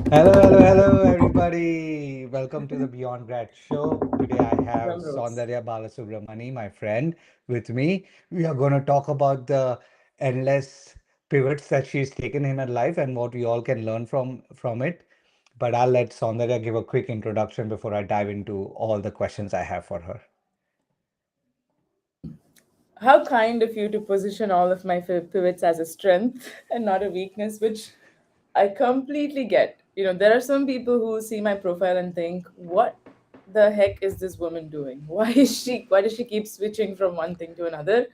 Hello, everybody. Welcome to the Beyond Grad Show. Today I have Drum rolls. Soundarya Balasubramani, my friend, with me. We are going to talk about the endless pivots that she's taken in her life and what we all can learn from it. But I'll let Soundarya give a quick introduction before I dive into all the questions I have for her. How kind of you to position all of my pivots as a strength and not a weakness, which I completely get. There are some people who see my profile and think, what the heck is this woman doing? Why does she keep switching from one thing to another?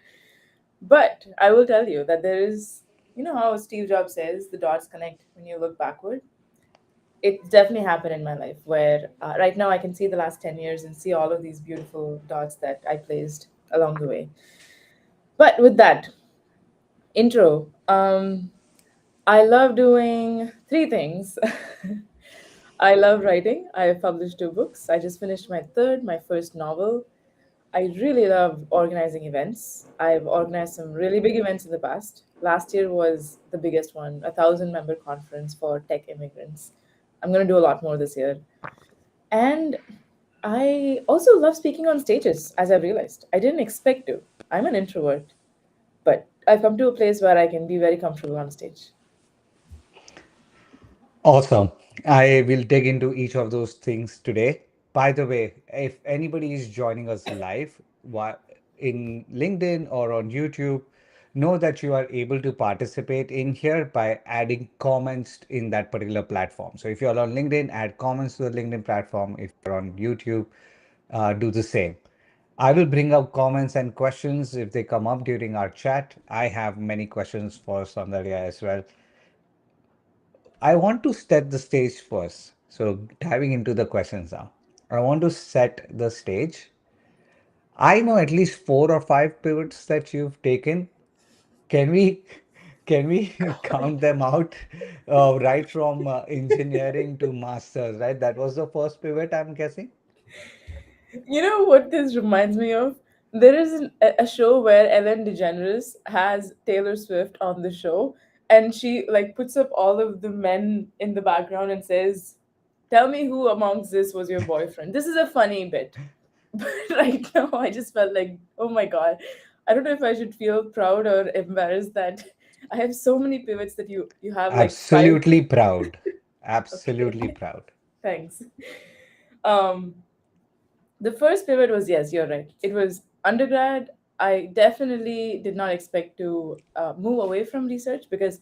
But I will tell you that there is, how Steve Jobs says the dots connect when you look backward. It definitely happened in my life where right now I can see the last 10 years and see all of these beautiful dots that I placed along the way. But with that intro, I love doing three things. I love writing. I have published two books. I just finished my first novel. I really love organizing events. I've organized some really big events in the past. Last year was the biggest one, 1,000 member conference for tech immigrants. I'm going to do a lot more this year. And I also love speaking on stages, as I realized. I didn't expect to. I'm an introvert, but I've come to a place where I can be very comfortable on stage. Awesome. I will dig into each of those things today. By the way, if anybody is joining us live in LinkedIn or on YouTube, know that you are able to participate in here by adding comments in that particular platform. So if you're on LinkedIn, add comments to the LinkedIn platform. If you're on YouTube, do the same. I will bring up comments and questions if they come up during our chat. I have many questions for Soundarya as well. I want to set the stage first. So, diving into the questions now, I want to set the stage. I know at least 4 or 5 pivots that you've taken. Can we can we count them out? Right from engineering to masters, right? That was the first pivot, I'm guessing. You know what this reminds me of? There is a show where Ellen DeGeneres has Taylor Swift on the show, and she like puts up all of the men in the background and says, "Tell me who amongst this was your boyfriend." This is a funny bit, but right now I just felt like, oh my god, I don't know if I should feel proud or embarrassed that I have so many pivots that you have like five. Absolutely proud. Okay, Absolutely proud. thanks. Um, the first pivot was, yes, you're right. It was undergrad. I definitely did not expect to move away from research because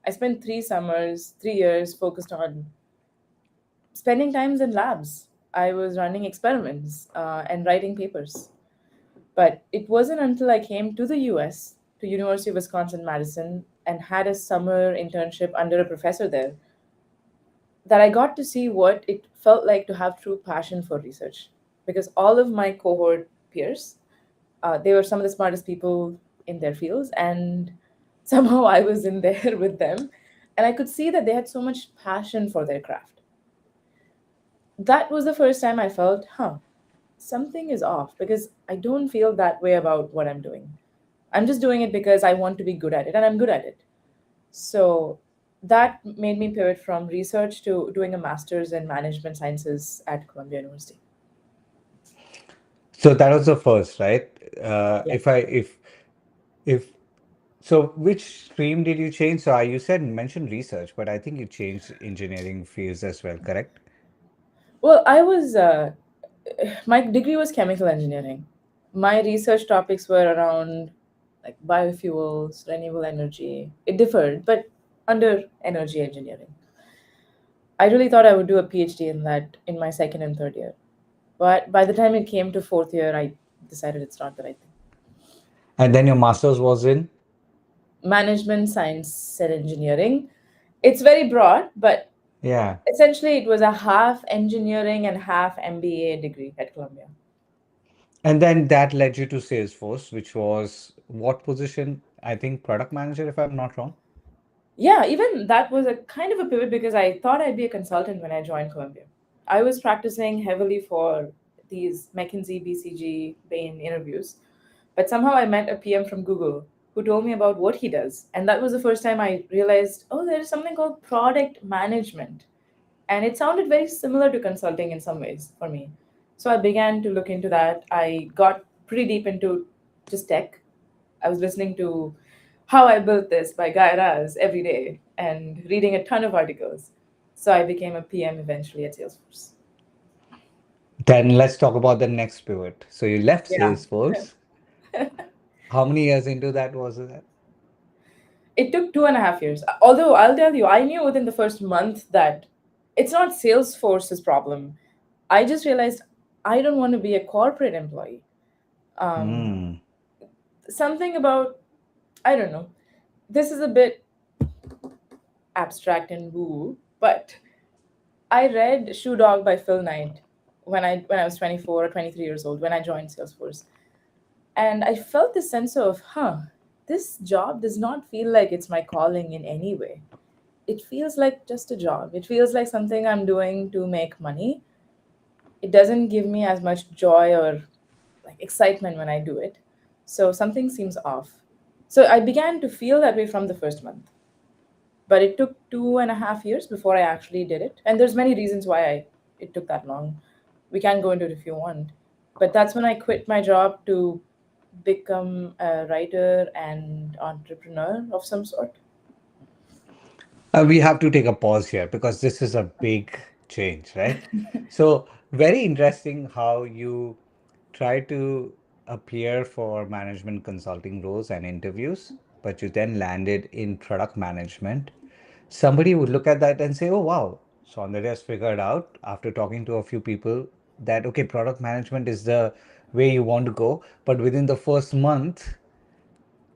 I spent 3 summers, 3 years focused on spending times in labs. I was running experiments and writing papers. But it wasn't until I came to the US, to University of Wisconsin Madison, and had a summer internship under a professor there, that I got to see what it felt like to have true passion for research. Because all of my cohort peers, they were some of the smartest people in their fields, and somehow I was in there with them, and I could see that they had so much passion for their craft. That was the first time I felt, something is off because I don't feel that way about what I'm doing. I'm just doing it because I want to be good at it, and I'm good at it. So that made me pivot from research to doing a master's in management sciences at Columbia University. So that was the first, right? Yeah. If So which stream did you change? So you said mention research, but I think you changed engineering fields as well, correct? Well, my degree was chemical engineering. My research topics were around like biofuels, renewable energy. It differed, but under energy engineering. I really thought I would do a PhD in that in my second and third year. But by the time it came to fourth year, I decided it's not the right thing. And then your master's was in? Management science and engineering. It's very broad, but Yeah. essentially it was a half engineering and half MBA degree at Columbia. And then that led you to Salesforce, which was what position? I think product manager, if I'm not wrong. Yeah, even that was a kind of a pivot because I thought I'd be a consultant when I joined Columbia. I was practicing heavily for these McKinsey, BCG, Bain interviews, but somehow I met a PM from Google who told me about what he does. And that was the first time I realized, oh, there is something called product management. And it sounded very similar to consulting in some ways for me. So I began to look into that. I got pretty deep into just tech. I was listening to How I Built This by Guy Raz every day and reading a ton of articles. So I became a PM eventually at Salesforce. Then let's talk about the next pivot. So you left Yeah. Salesforce. How many years into that was that? It took 2.5 years. Although I'll tell you, I knew within the first month that it's not Salesforce's problem. I just realized I don't want to be a corporate employee. Um, Hmm. Something about, I don't know, this is a bit abstract and woo, but I read Shoe Dog by Phil Knight when I was 24 or 23 years old when I joined Salesforce. And I felt this sense of, this job does not feel like it's my calling in any way. It feels like just a job. It feels like something I'm doing to make money. It doesn't give me as much joy or like excitement when I do it. So something seems off. So I began to feel that way from the first month. But it took 2.5 years before I actually did it. And there's many reasons why it took that long. We can go into it if you want. But that's when I quit my job to become a writer and entrepreneur of some sort. We have to take a pause here because this is a big change, right? So, very interesting how you try to appear for management consulting roles and interviews, but you then landed in product management. Somebody would look at that and say, oh, wow, Soundarya has figured out after talking to a few people that, okay, product management is the way you want to go. But within the first month,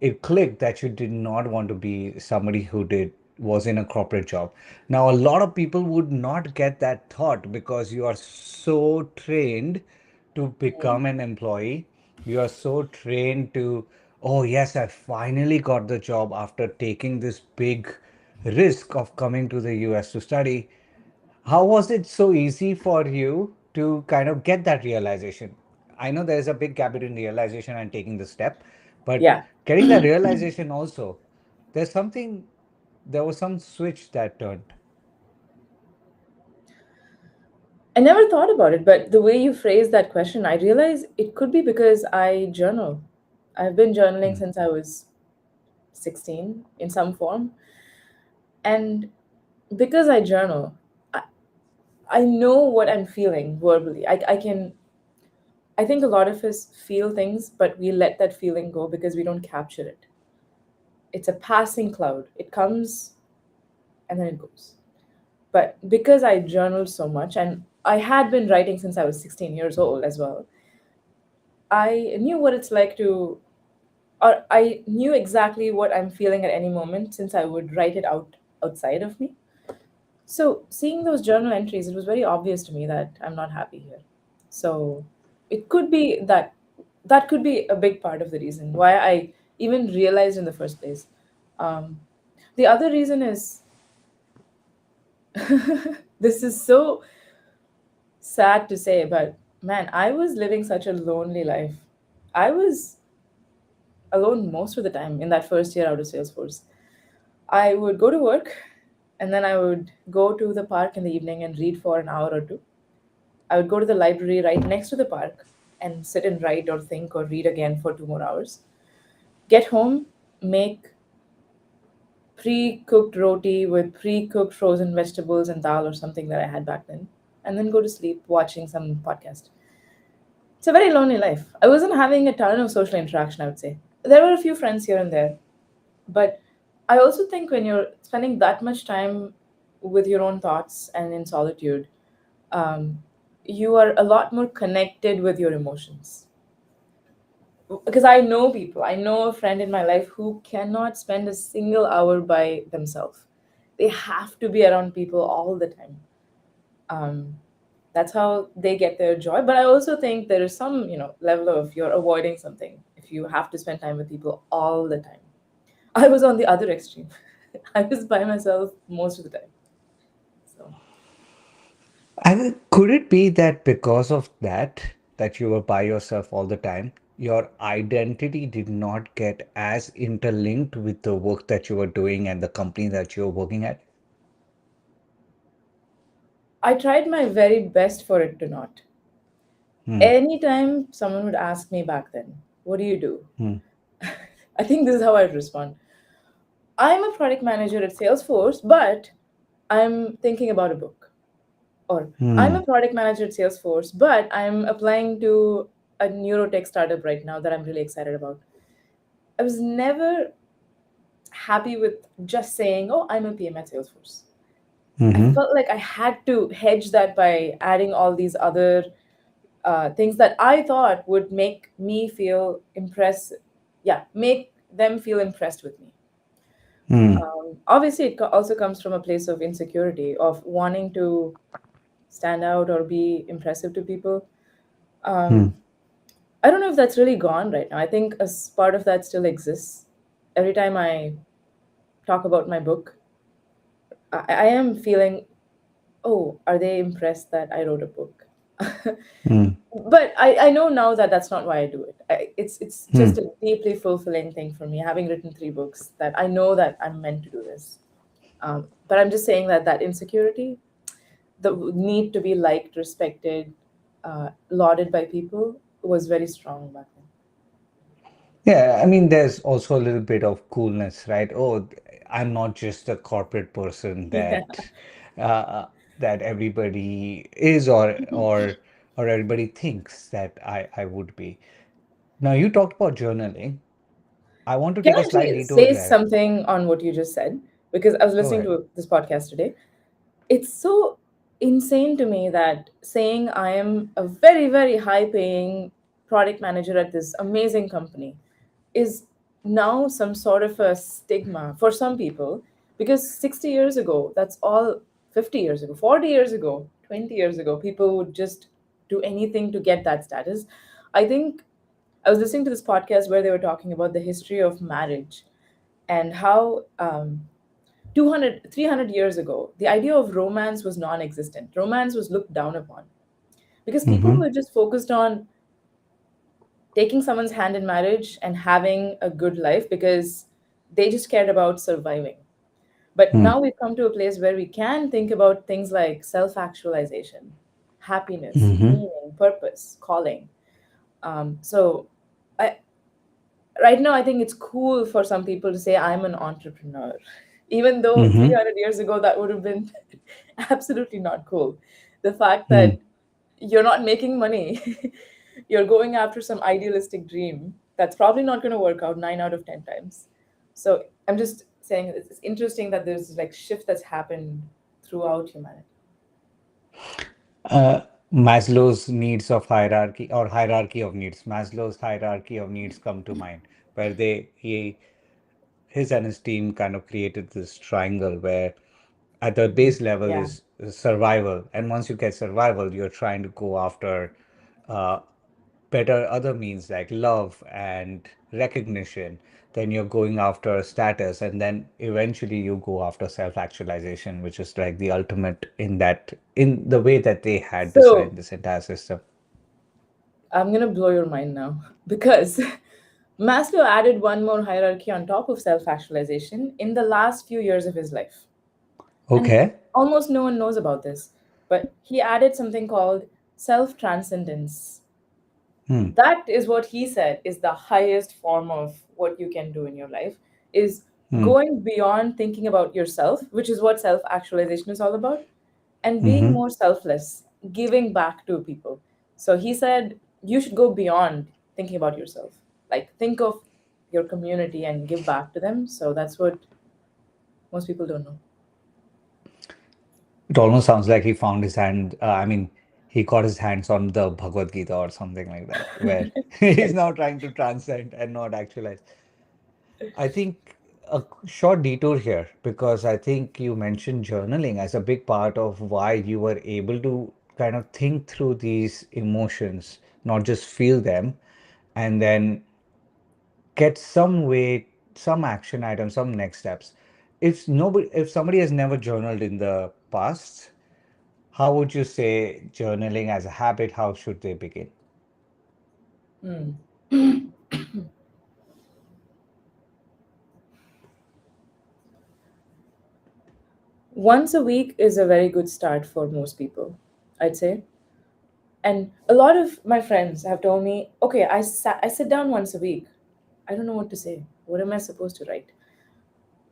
it clicked that you did not want to be somebody who did was in a corporate job. Now, a lot of people would not get that thought because you are so trained to become an employee. You are so trained to, oh, yes, I finally got the job after taking this big risk of coming to the US to study. How was it so easy for you to kind of get that realization? I know there is a big gap between realization and taking the step, but Yeah. getting that realization also, there's something, there was some switch that turned. I never thought about it, but the way you phrased that question, I realize it could be because I journal. I've been journaling Hmm. since I was 16 in some form. And because I journal, I, I know what I'm feeling verbally. I think a lot of us feel things, but we let that feeling go because we don't capture it. It's a passing cloud. It comes and then it goes. But because I journaled so much, and I had been writing since I was 16 years old as well, I knew what it's like to, or I knew exactly what I'm feeling at any moment since I would write it out outside of me. So, seeing those journal entries, it was very obvious to me that I'm not happy here. So, it could be that that could be a big part of the reason why I even realized in the first place. Um, the other reason is this is so sad to say, but man, I was living such a lonely life. I was alone most of the time in that first year out of Salesforce. I would go to work and then I would go to the park in the evening and read for an hour or two. I would go to the library right next to the park and sit and write or think or read again for 2 more hours. Get home, make pre cooked roti with pre cooked frozen vegetables and dal or something that I had back then, and then go to sleep watching some podcast. It's a very lonely life. I wasn't having a ton of social interaction, I would say. There were a few friends here and there, but I also think when you're spending that much time with your own thoughts and in solitude, um, you are a lot more connected with your emotions. Because I know people, I know a friend in my life who cannot spend a single hour by themselves. They have to be around people all the time. Um, that's how they get their joy. But I also think there is some, level of you're avoiding something if you have to spend time with people all the time. I was on the other extreme. I was by myself most of the time. So Could it be that because of that, that you were by yourself all the time, your identity did not get as interlinked with the work that you were doing and the company that you were working at? I tried my very best for it to not. Hmm. Anytime someone would ask me back then, what do you do? Hmm. I think this is how I'd respond. I'm a product manager at Salesforce, but I'm thinking about a book. Or I'm Hmm. a product manager at Salesforce, but I'm applying to a neurotech startup right now that I'm really excited about. I was never happy with just saying, oh, I'm a PM at Salesforce. I Hmm. felt like I had to hedge that by adding all these other things that I thought would make me feel impressed. Yeah, make them feel impressed with me. Hmm. Obviously, it also comes from a place of insecurity, of wanting to stand out or be impressive to people. Hmm. Um, I don't know if that's really gone right now. I think part of that still exists. Every time I talk about my book, I am feeling, oh, are they impressed that I wrote a book? Hmm. But I know now that that's not why I do it. It's Hmm. just a deeply fulfilling thing for me, having written three books, that I know that I'm meant to do this. But I'm just saying that that insecurity, the need to be liked, respected, lauded by people, was very strong back Yeah, I mean, there's also a little bit of coolness, right? Oh, I'm not just a corporate person then. Yeah. uh, that everybody is or everybody thinks that I would be. Now, you talked about journaling. I want to Can take I a slight actually detour say there. something on what you just said? Because I was Go listening ahead. to this podcast today. It's so insane to me that saying I am a very, very high paying product manager at this amazing company is now some sort of a stigma for some people, because 60 years ago, that's all, 50 years ago, 40 years ago, 20 years ago, people would just do anything to get that status. I think I was listening to this podcast where they were talking about the history of marriage and how 200, 300 years ago, the idea of romance was non existent. Romance was looked down upon because people Mm-hmm. were just focused on taking someone's hand in marriage and having a good life because they just cared about surviving. But Hmm. now we've come to a place where we can think about things like self actualization, happiness, Mm-hmm. meaning, purpose, calling. So, I, right now, I think it's cool for some people to say, I'm an entrepreneur. Even though Mm-hmm. 300 years ago, that would have been absolutely not cool. The fact Hmm. that you're not making money, you're going after some idealistic dream that's probably not going to work out 9 out of 10 times. So I'm just saying it's interesting that there's like shift that's happened throughout humanity. Uh, Maslow's needs of hierarchy or hierarchy of needs. Maslow's hierarchy of needs come to mind, where his and his team kind of created this triangle where at the base level Yeah. is survival, and once you get survival, you're trying to go after uh, better other means like love and recognition. Then you're going after status, and then eventually you go after self-actualization, which is like the ultimate in the way that they had So designed this entire system. I'm going to blow your mind now because Maslow added one more hierarchy on top of self actualization in the last few years of his life. And Okay. almost no one knows about this, but he added something called self transcendence. Hmm. That is what he said is the highest form of what you can do in your life, is Hmm. going beyond thinking about yourself, which is what self actualization is all about, and being Mm-hmm. more selfless, giving back to people. So he said you should go beyond thinking about yourself, like think of your community and give back to them. So that's what most people don't know. It almost sounds like he found his hand. I mean, he got his hands on the Bhagavad Gita or something like that, where he's now trying to transcend and not actualize. I think a short detour here because I think you mentioned journaling as a big part of why you were able to kind of think through these emotions, not just feel them, and then get some way, some action items, some next steps. If somebody has never journaled in the past, how would you say journaling as a habit, how should they begin? Hmm. Once a week is a very good start for most people, I'd say. And a lot of my friends have told me, okay, I sit down once a week. I don't know what to say. What am I supposed to write?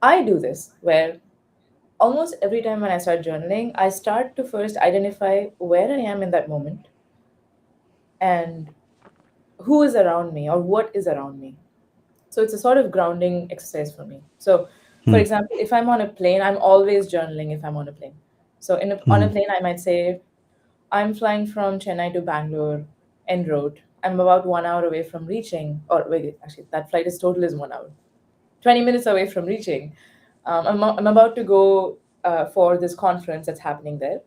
I do this where almost every time when I start journaling, I start to first identify where I am in that moment and who is around me or what is around me. So it's a sort of grounding exercise for me. So, for Hmm. example, if I'm on a plane, I'm always journaling if I'm on a plane. So on a Hmm. plane, I might say, I'm flying from Chennai to Bangalore en route. I'm about 1 hour away from reaching, or wait, actually, that flight is total is 1 hour, 20 minutes away from reaching. I'm about to go for this conference that's happening there,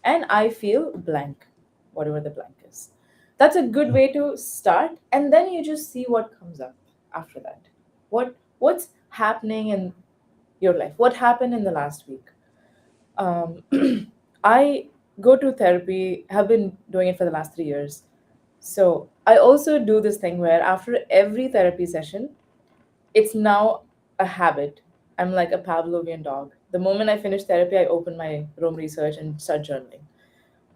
and I feel blank, whatever the blank is. That's a good way to start, and then you just see what comes up after that. What's happening in your life? What happened in the last week? I go to therapy, have been doing it for the last 3 years. So I also do this thing where after every therapy session, it's now a habit. I'm like a Pavlovian dog. The moment I finish therapy, I open my room research and start journaling.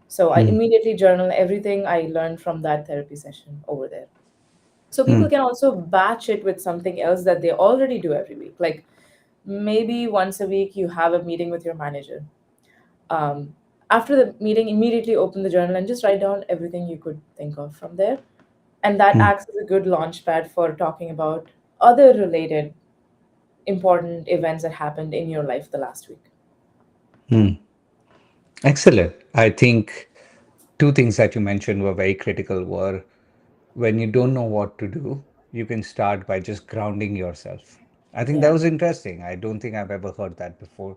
So I Hmm. immediately journal everything I learned from that therapy session over there. So Hmm. people can also batch it with something else that they already do every week. Like maybe once a week you have a meeting with your manager. Um, After the meeting, immediately open the journal and just write down everything you could think of from there. And that Hmm. acts as a good launch pad for talking about other related important events that happened in your life the last week. Hmm. Excellent. I think two things that you mentioned were very critical were when you don't know what to do, you can start by just grounding yourself. I think that Yeah. was interesting. I don't think I've ever heard that before.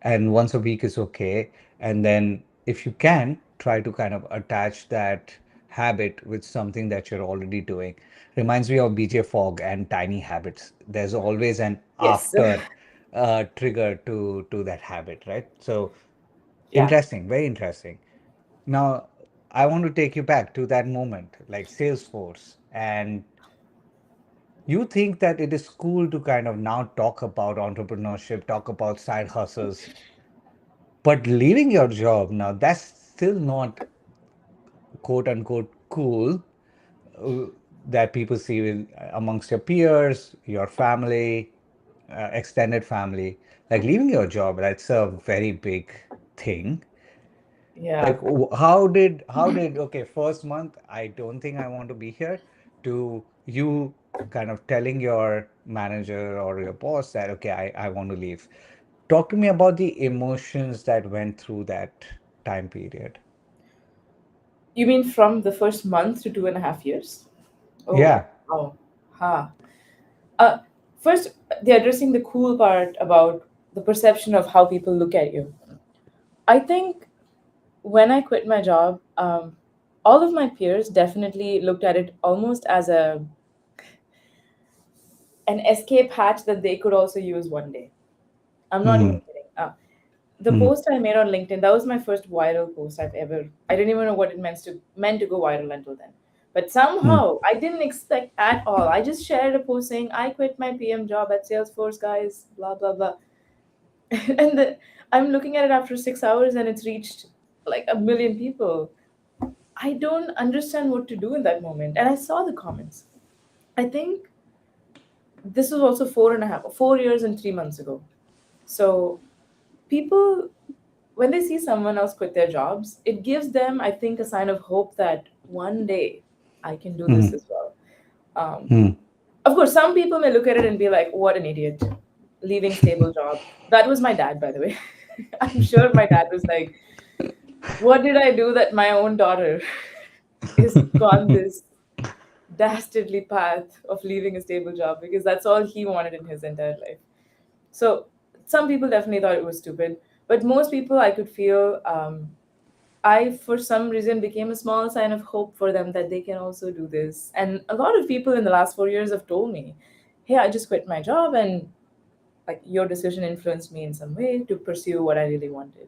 And once a week is okay. And then if you can, try to kind of attach that habit with something that you're already doing. Reminds me of BJ Fogg and tiny habits. There's always an Yes. after trigger to that habit, right? So Yeah. interesting, very interesting. Now, I want to take you back to that moment, like Salesforce. And you think that it is cool to kind of now talk about entrepreneurship, talk about side hustles, but leaving your job now, that's still not quote unquote cool uh, that people see amongst your peers, your family, extended family. Like leaving your job, that's a very big thing. Yeah. Like how did okay, first month, I don't think I want to be here, to you kind of telling your manager or your boss that okay, I want to leave. Talk to me about the emotions that went through that time period. You mean from the first month to 2.5 years? Oh, Yeah. wow. Ha. Uh, First, they're addressing the cool part about the perception of how people look at you. I think when I quit my job, all of my peers definitely looked at it almost as an escape hatch that they could also use one day. I'm not even Hmm. kidding. The Hmm. post I made on LinkedIn, that was my first viral post I've ever. I didn't even know what it meant to go viral until then. But Hmm. somehow I didn't expect at all. I just shared a post saying I quit my PM job at Salesforce, guys. Blah blah blah. and I'm looking at it after 6 hours, and it's reached like a million people. I don't understand what to do in that moment. And I saw the comments. I think this was also 4 years and 3 months ago. So people, when they see someone else quit their jobs, it gives them, I think, a sign of hope that one day I can do Hmm. this as well. Hmm. Of course, some people may look at it and be like, what an idiot, leaving stable job. That was my dad, by the way. I'm sure my dad was like, what did I do that my own daughter is gone this dastardly path of leaving a stable job, because that's all he wanted in his entire life. So some people definitely thought it was stupid, but most people I could feel, I, for some reason, became a small sign of hope for them that they can also do this. And a lot of people in the last 4 years have told me, hey, I just quit my job, and like your decision influenced me in some way to pursue what I really wanted.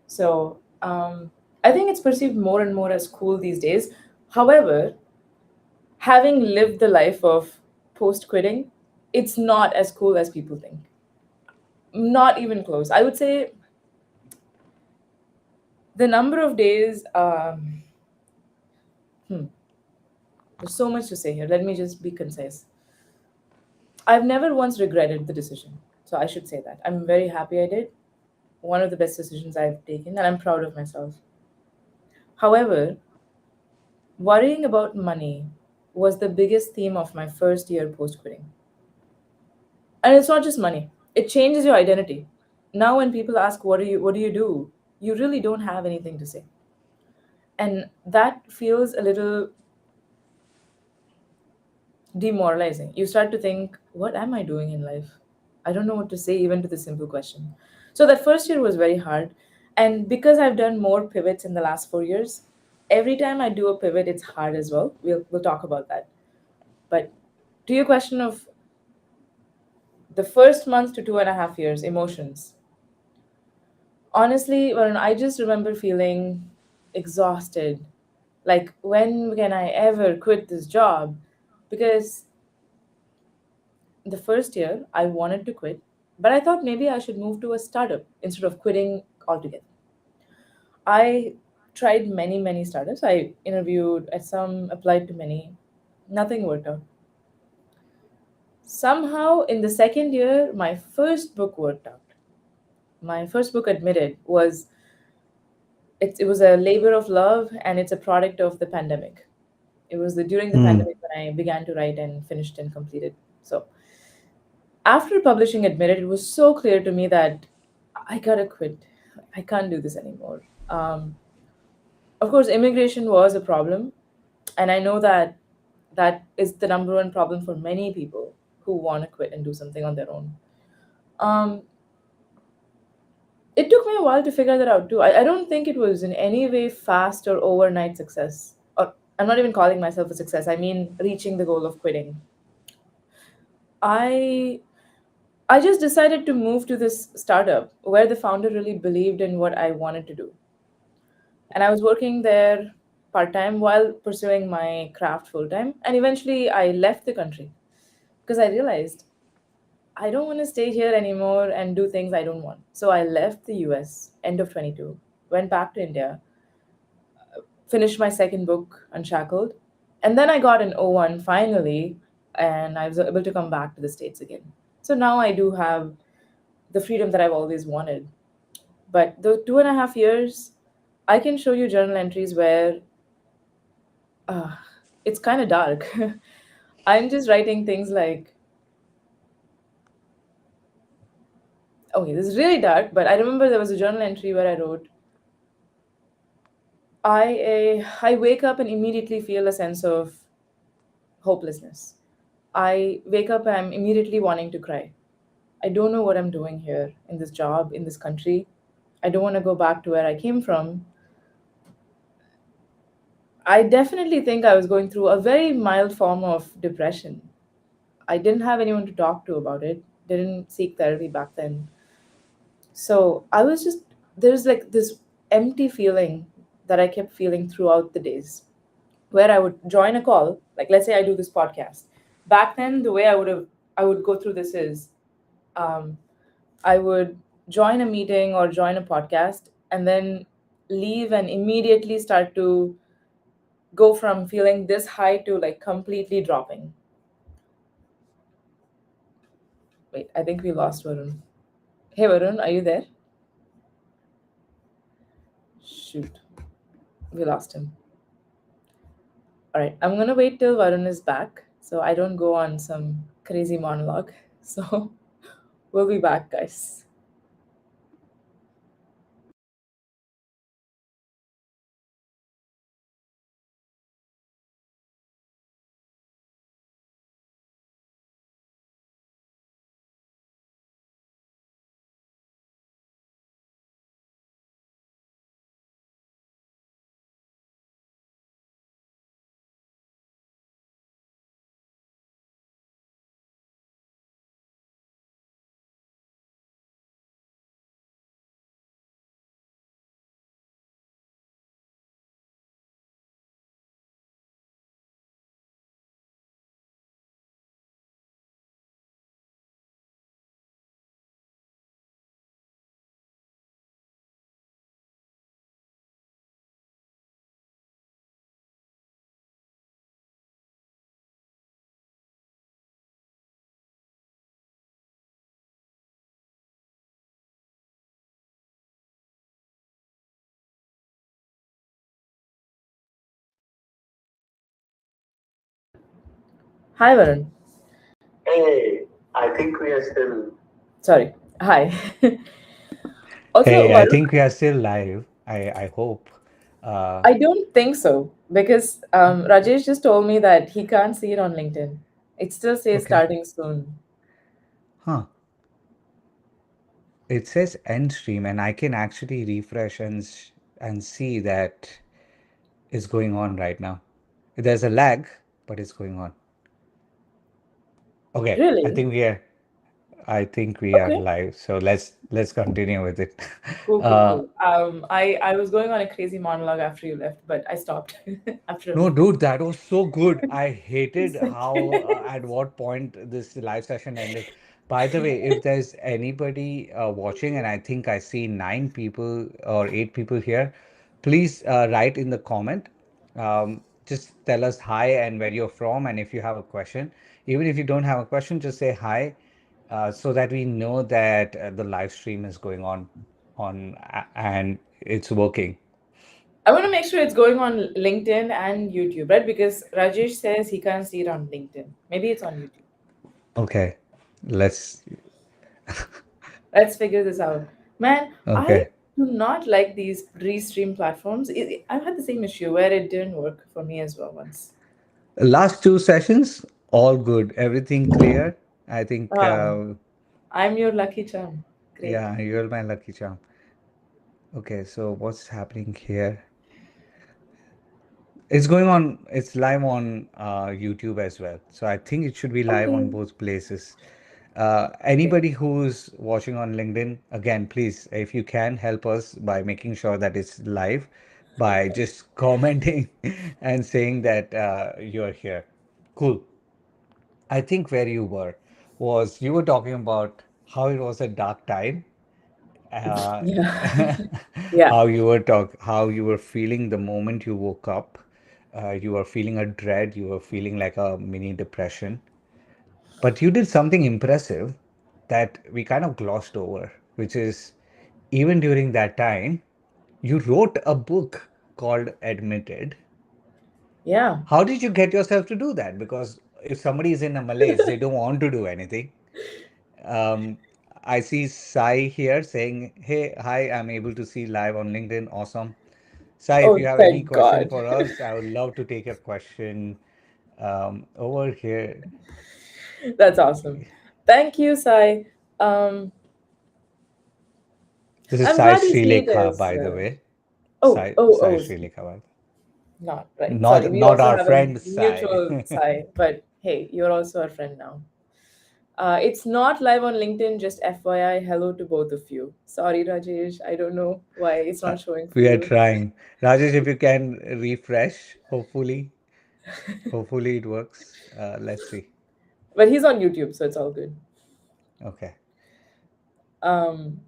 So I think it's perceived more and more as cool these days. However, having lived the life of post quitting, it's not as cool as people think. Not even close. I would say the number of days. There's so much to say here. Let me just be concise. I've never once regretted the decision. So I should say that. I'm very happy I did. One of the best decisions I've taken, and I'm proud of myself. However, worrying about money was the biggest theme of my first year post quitting. And it's not just money, it changes your identity. Now, when people ask, what do you do? You really don't have anything to say. And that feels a little demoralizing. You start to think, what am I doing in life? I don't know what to say even to this simple question. So that first year was very hard. And because I've done more pivots in the last 4 years, every time I do a pivot, it's hard as well. We'll talk about that. But to your question of the first month to 2.5 years, emotions. Honestly, Varun, I just remember feeling exhausted. Like, when can I ever quit this job? Because the first year I wanted to quit, but I thought maybe I should move to a startup instead of quitting altogether. I tried many, many startups. I interviewed at some, applied to many. Nothing worked out. Somehow, in the second year, my first book worked out. My first book, Admitted, it was a labor of love, and it's a product of the pandemic. It was during the Hmm. pandemic when I began to write and finished and completed. So after publishing Admitted, it was so clear to me that I gotta quit. I can't do this anymore. Of course, immigration was a problem, and I know that that is the number one problem for many people who want to quit and do something on their own. Um, it took me a while to figure that out too. I don't think it was in any way fast or overnight success. Or I'm not even calling myself a success. I mean reaching the goal of quitting. I I just decided to move to this startup where the founder really believed in what I wanted to do. And I was working there part time while pursuing my craft full time. And eventually I left the country because I realized I don't want to stay here anymore and do things I don't want. So I left the US end of 22, went back to India, finished my second book, Unshackled. And then I got an O1 finally, and I was able to come back to the States again. So now I do have the freedom that I've always wanted. But the 2.5 years, I can show you journal entries where uh, it's kind of dark. I'm just writing things like, okay, this is really dark, but I remember there was a journal entry where I wrote, I wake up and immediately feel a sense of hopelessness. I wake up and I'm immediately wanting to cry. I don't know what I'm doing here in this job, in this country. I don't want to go back to where I came from. I definitely think I was going through a very mild form of depression. I didn't have anyone to talk to about it, didn't seek therapy back then. So I was just, there's like this empty feeling that I kept feeling throughout the days where I would join a call, like let's say I do this podcast. Back then, the way I would go through this is um, I would join a meeting or join a podcast and then leave and immediately start to go from feeling this high to like completely dropping. Wait, I think we lost Varun. Hey Varun, are you there? Shoot, we lost him. All right, I'm gonna wait till Varun is back so I don't go on some crazy monologue. So we'll be back, guys. Hi, Varun. Hey, I think we are still. Sorry. Hi. Also, Hey, I Varun, think we are still live. I hope. Uh, I don't think so because Rajesh just told me that he can't see it on LinkedIn. It still says okay. starting soon. Huh. It says end stream, and I can actually refresh and see that is going on right now. There's a lag, but it's going on. Okay, Really? I think we are Okay. live. So let's continue with it. Cool, cool, Uh, cool. I was going on a crazy monologue after you left, but I stopped after a No, minute. dude, that was so good. I hated It's how, like at what point this live session ended. By the way, if there's anybody watching, and I think I see 9 people or 8 people here, please write in the comment. Just tell us hi and where you're from, and if you have a question. Even if you don't have a question, just say hi, so that we know that the live stream is going on and it's working. I want to make sure it's going on LinkedIn and YouTube, right? Because Rajesh says he can't see it on LinkedIn. Maybe it's on YouTube. Okay, let's. Let's figure this out. Man, I Okay. do not like these restream platforms. I've had the same issue where it didn't work for me as well once. Last 2 sessions, all good. Everything clear. I think, Ah, I'm your lucky charm. Great. yeah, you're my lucky charm. Okay, so what's happening here? It's going on, it's live on YouTube as well. So I think it should be live on Okay. both places. Okay. Anybody who's watching on LinkedIn, again, please, if you can help us by making sure that it's live by just commenting and saying that you're here. Cool. I think where you were was you were talking about how it was a dark time, uh, Yeah. Yeah. how you were feeling the moment you woke up. You were feeling a dread, you were feeling like a mini depression. But you did something impressive that we kind of glossed over, which is even during that time, you wrote a book called Admitted. Yeah. How did you get yourself to do that? Because if somebody is in a malaise, they don't want to do anything. Um, I see Sai here saying, "Hey, hi, I'm able to see live on LinkedIn. Awesome." Sai, if you Oh, have any thank question God. for us, I would love to take your question over here. That's awesome. Thank you, Sai. Um, This is I'm Sai glad you see it Srilekha, as. by the way. Oh, oh, Sai oh, Srilekha, by the way. not right. Sorry, Not we not also our have a friend Sai. mutual Sai, but hey, you're also our friend now. It's not live on LinkedIn, just FYI. Hello to both of you. Sorry, Rajesh. I don't know why it's Uh, not showing for we are you. trying. Rajesh, if you can refresh, hopefully it works. Let's see. But he's on YouTube, so it's all good. Okay. Um,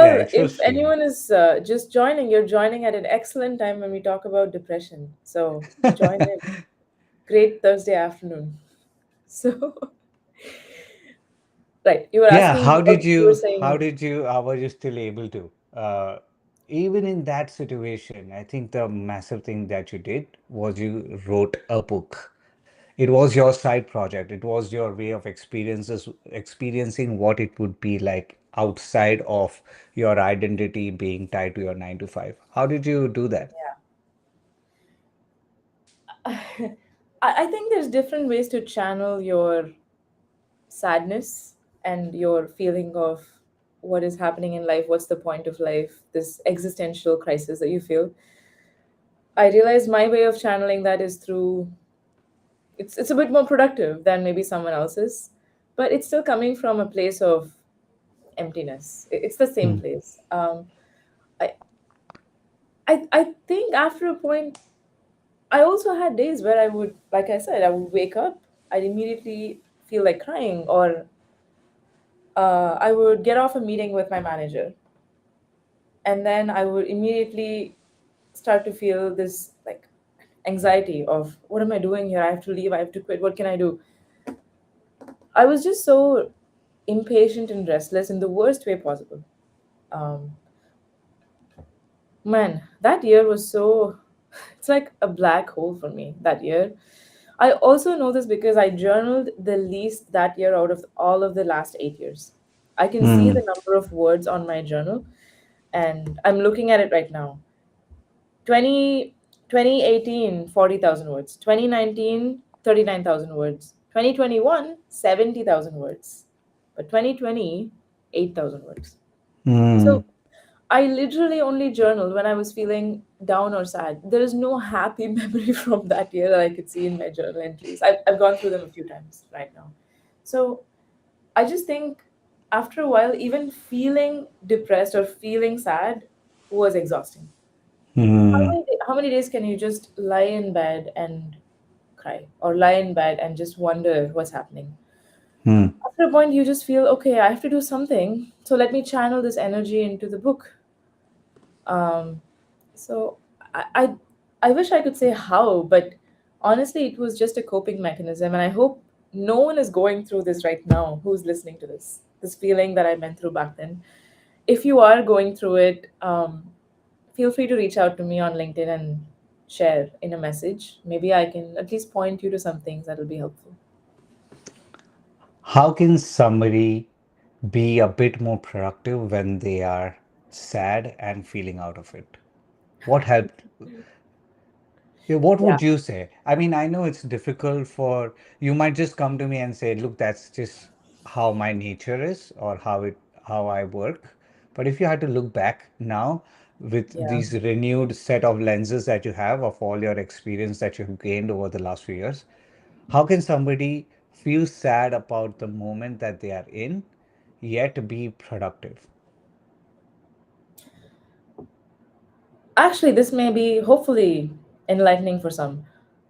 Yeah, well, it shows if streaming. anyone is just joining, you're joining at an excellent time when we talk about depression. So join in. Great Thursday afternoon. So, right, you were Yeah, asking, you were saying, how were you still able to? Even in that situation, I think the massive thing that you did was you wrote a book. It was your side project. It was your way of experiencing what it would be like outside of your identity being tied to your 9 to 5. How did you do that? I think there's different ways to channel your sadness and your feeling of what is happening in life, what's the point of life, this existential crisis that you feel. I realized my way of channeling that is through it's a bit more productive than maybe someone else's, but it's still coming from a place of emptiness. It's the same Hmm. place. I, I think after a point, I also had days where I would, like I said, I would wake up, I'd immediately feel like crying, or I would get off a meeting with my manager, and then I would immediately start to feel this like anxiety of what am I doing here? I have to leave, I have to quit, what can I do? I was just so impatient and restless in the worst way possible. Um, Man, that year was so, it's like a black hole for me that year. I also know this because I journaled the least that year out of all of the last 8 years. I can see Hmm. the number of words on my journal, and I'm looking at it right now. 2018, 40,000 words. 2019, 39,000 words. 2021, 70,000 words. But 2020, 8,000 words. Hmm. So I literally only journaled when I was feeling down or sad. There is no happy memory from that year that I could see in my journal entries. I've gone through them a few times right now. So I just think after a while, even feeling depressed or feeling sad was exhausting. Hmm. How many days can you just lie in bed and cry, or lie in bed and just wonder what's happening? Hmm. After a point, you just feel, okay, I have to do something. So let me channel this energy into the book. Um, so I wish I could say how, but honestly, it was just a coping mechanism. And I hope no one is going through this right now who's listening to this feeling that I went through back then. If you are going through it, feel free to reach out to me on LinkedIn and share in a message. Maybe I can at least point you to some things that will be helpful. How can somebody be a bit more productive when they are sad and feeling out of it? What helped? Yeah, what Yeah. would you say? I mean, I know it's difficult for you might just come to me and say, look, that's just how my nature is or how I work. But if you had to look back now with Yeah. these renewed set of lenses that you have of all your experience that you've gained over the last few years, how can somebody feel sad about the moment that they are in, yet be productive? Actually, this may be hopefully enlightening for some.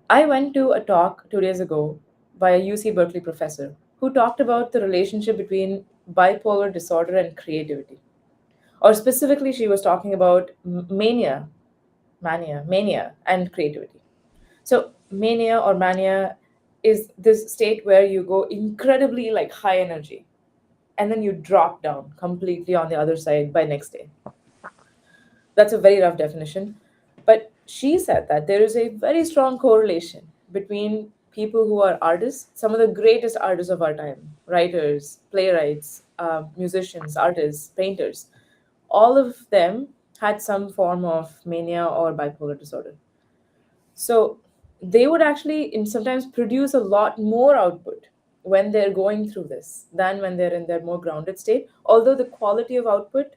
I went to a talk 2 days ago by a UC Berkeley professor who talked about the relationship between bipolar disorder and creativity. Or specifically, she was talking about mania, and creativity. So, mania or mania is this state where you go incredibly like high energy and then you drop down completely on the other side by next day. That's a very rough definition. But she said that there is a very strong correlation between people who are artists, some of the greatest artists of our time, writers, playwrights, musicians, artists, painters, all of them had some form of mania or bipolar disorder. So they would actually sometimes produce a lot more output when they're going through this than when they're in their more grounded state, although the quality of output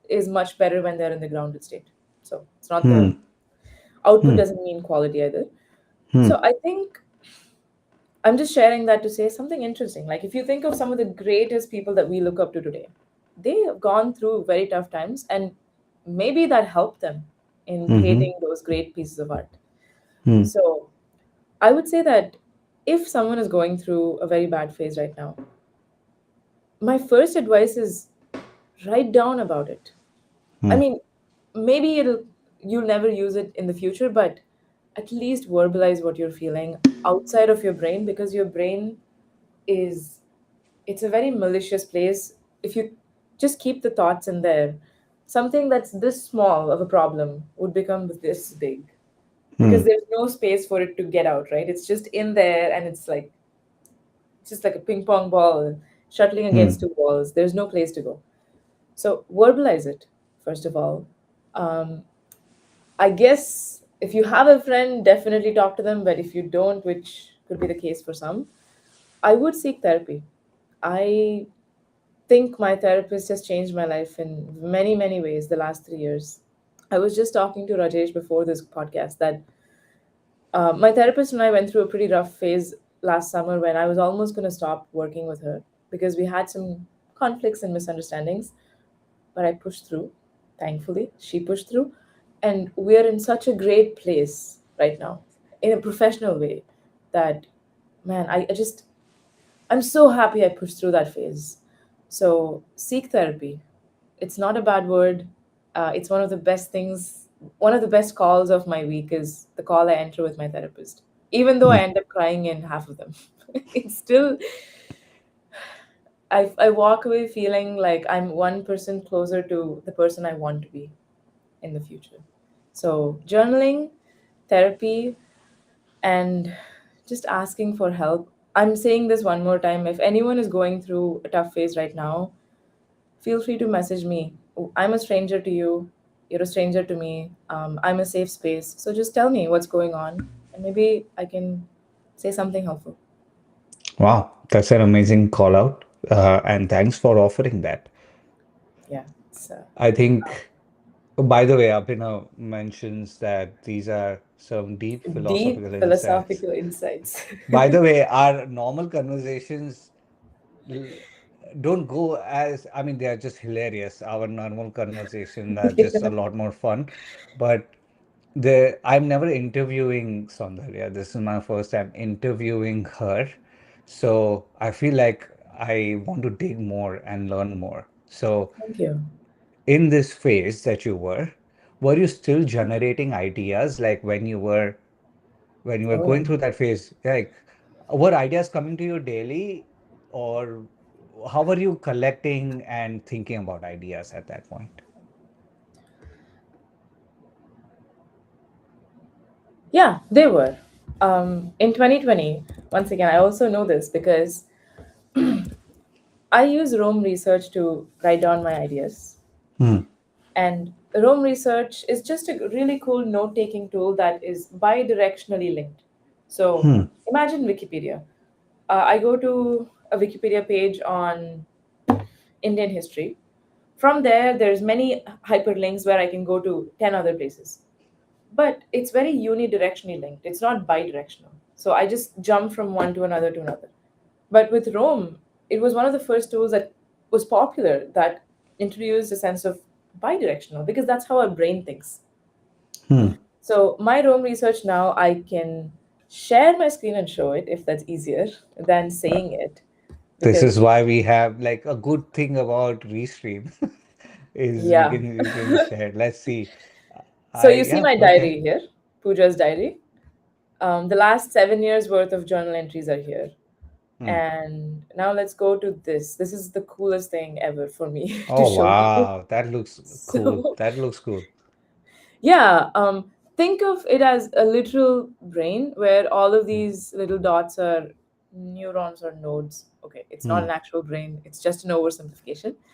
is much better when they're in the grounded state. So it's not the Hmm. output Hmm. doesn't mean quality either. Hmm. So I think I'm just sharing that to say something interesting. Like if you think of some of the greatest people that we look up to today, they have gone through very tough times and maybe that helped them in Hmm. creating those great pieces of art. Hmm. So I would say that if someone is going through a very bad phase right now, my first advice is write down about it. I Hmm. mean, maybe you'll never use it in the future, but at least verbalize what you're feeling outside of your brain, because your brain is it's a very malicious place. If you just keep the thoughts in there, something that's this small of a problem would become this big because Hmm. there's no space for it to get out, right? It's just in there and it's just like a ping pong ball shuttling against Hmm. two walls. There's no place to go. So verbalize it, first of all. Um, I guess if you have a friend, definitely talk to them. But if you don't, which could be the case for some, I would seek therapy. I think my therapist has changed my life in many, many ways the last 3 years. I was just talking to Rajesh before this podcast that my therapist and I went through a pretty rough phase last summer when I was almost going to stop working with her because we had some conflicts and misunderstandings, but I pushed through. Thankfully, she pushed through. And we are in such a great place right now in a professional way that, man, I'm so happy I pushed through that phase. So seek therapy. It's not a bad word. It's one of the best things. One of the best calls of my week is the call I enter with my therapist. Even though I Hmm. end up crying in half of them, it's still, I walk away feeling like I'm 1% closer to the person I want to be in the future. So, journaling, therapy, and just asking for help. I'm saying this one more time. If anyone is going through a tough phase right now, feel free to message me. I'm a stranger to you. You're a stranger to me. I'm a safe space. So just tell me what's going on, and maybe I can say something helpful. Wow, that's an amazing call out. And thanks for offering that. Yeah. So I think, by the way, Abhinav mentions that these are some deep deep philosophical insights. philosophical insights. By the way, our normal conversations l- don't go as, I mean, they are just hilarious. Our normal conversation are just a Yeah. lot more fun. But I'm never interviewing Soundarya. This is my first time interviewing her. So I feel like I want to dig more and learn more. So Thank you. in this phase that were you still generating ideas like when you were Oh yeah. going through that phase? Like, were ideas coming to you daily, or how were you collecting and thinking about ideas at that point? Yeah, they were. In 2020, once again, I also know this because I use Rome research to write down my ideas. Hmm. And Rome research is just a really cool note taking tool that is bi directionally linked. So Hmm. imagine Wikipedia. I go to a Wikipedia page on Indian history. From there, there's many hyperlinks where I can go to 10 other places. But it's very unidirectionally linked. It's not bidirectional. So I just jump from one to another to another. But with Rome, it was one of the first tools that was popular that introduced a sense of bidirectional because that's how our brain thinks. Hmm. So my Rome research now, I can share my screen and show it if that's easier than saying it This because is why we have like a good thing about Restream is yeah. we can share. Let's see. So I you see yeah, my okay. diary here, Pooja's diary. The last 7 years worth of journal entries are here. Hmm. And now let's go to this. This is the coolest thing ever for me to Oh show you. wow, that looks cool. So That looks cool. yeah, think of it as a literal brain where all of these little dots are neurons or nodes. Okay, it's not Hmm. an actual brain, it's just an oversimplification. Hmm.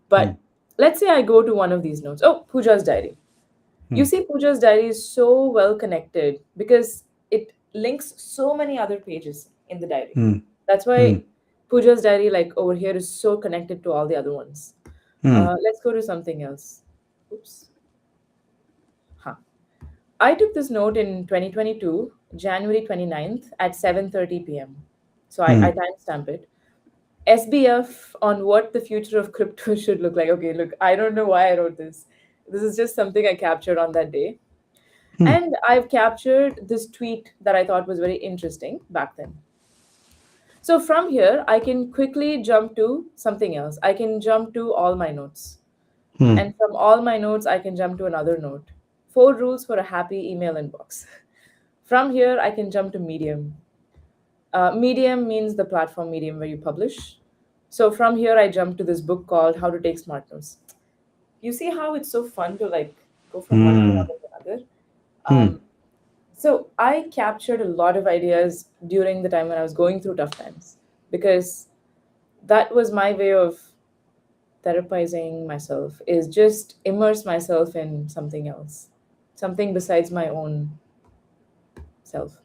But let's say I go to one of these nodes. Oh, Pooja's diary. You Hmm. see, Pooja's diary is so well connected because it links so many other pages in the diary. Hmm. That's Hmm. why Pooja's diary, like over here, is so connected to all the other ones. Hmm. Let's go to something else. Oops. Huh. I took this note in 2022, January 29th at 7:30 p.m. So I Hmm. timestamp it. SBF on what the future of crypto should look like. Okay, look, I don't know why I wrote this. This is just something I captured on that day. Hmm. And I've captured this tweet that I thought was very interesting back then. So from here, I can quickly jump to something else. I can jump to all my notes. Hmm. And from all my notes, I can jump to another note. 4 rules for a happy email inbox. From here, I can jump to Medium. Medium means the platform Medium where you publish. So from here, I jump to this book called How to Take Smart Notes. You see how it's so fun to like go from one to Hmm. another to another. Hmm. Um, so I captured a lot of ideas during the time when I was going through tough times because that was my way of therapizing myself is just immerse myself in something else, something besides my own self.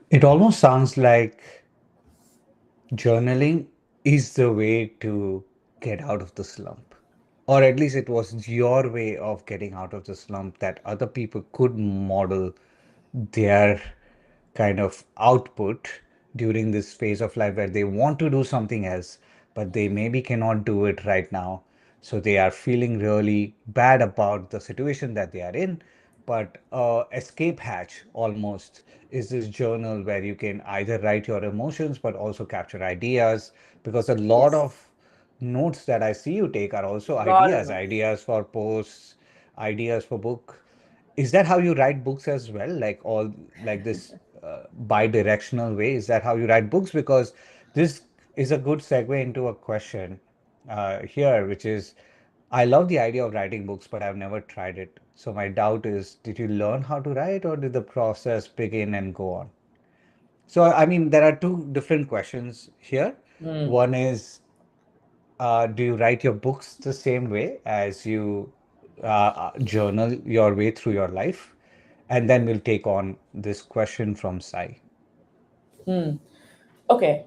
It almost sounds like journaling is the way to get out of the slump. Or at least it was your way of getting out of the slump that other people could model their kind of output during this phase of life where they want to do something else, but they maybe cannot do it right now. So they are feeling really bad about the situation that they are in. But escape hatch almost is this journal where you can either write your emotions but also capture ideas, because a lot Yes. of notes that I see you take are also Lot of ideas, notes. ideas for posts, ideas for book. Is that how you write books as well? Like all like this bi-directional way? Is that how you write books? Because this is a good segue into a question here, which is I love the idea of writing books, but I've never tried it. So my doubt is, did you learn how to write or did the process begin and go on? So, I mean, there are two different questions here. Hmm. One is, do you write your books the same way as you journal your way through your life? And then we'll take on this question from Sai. Hmm. Okay,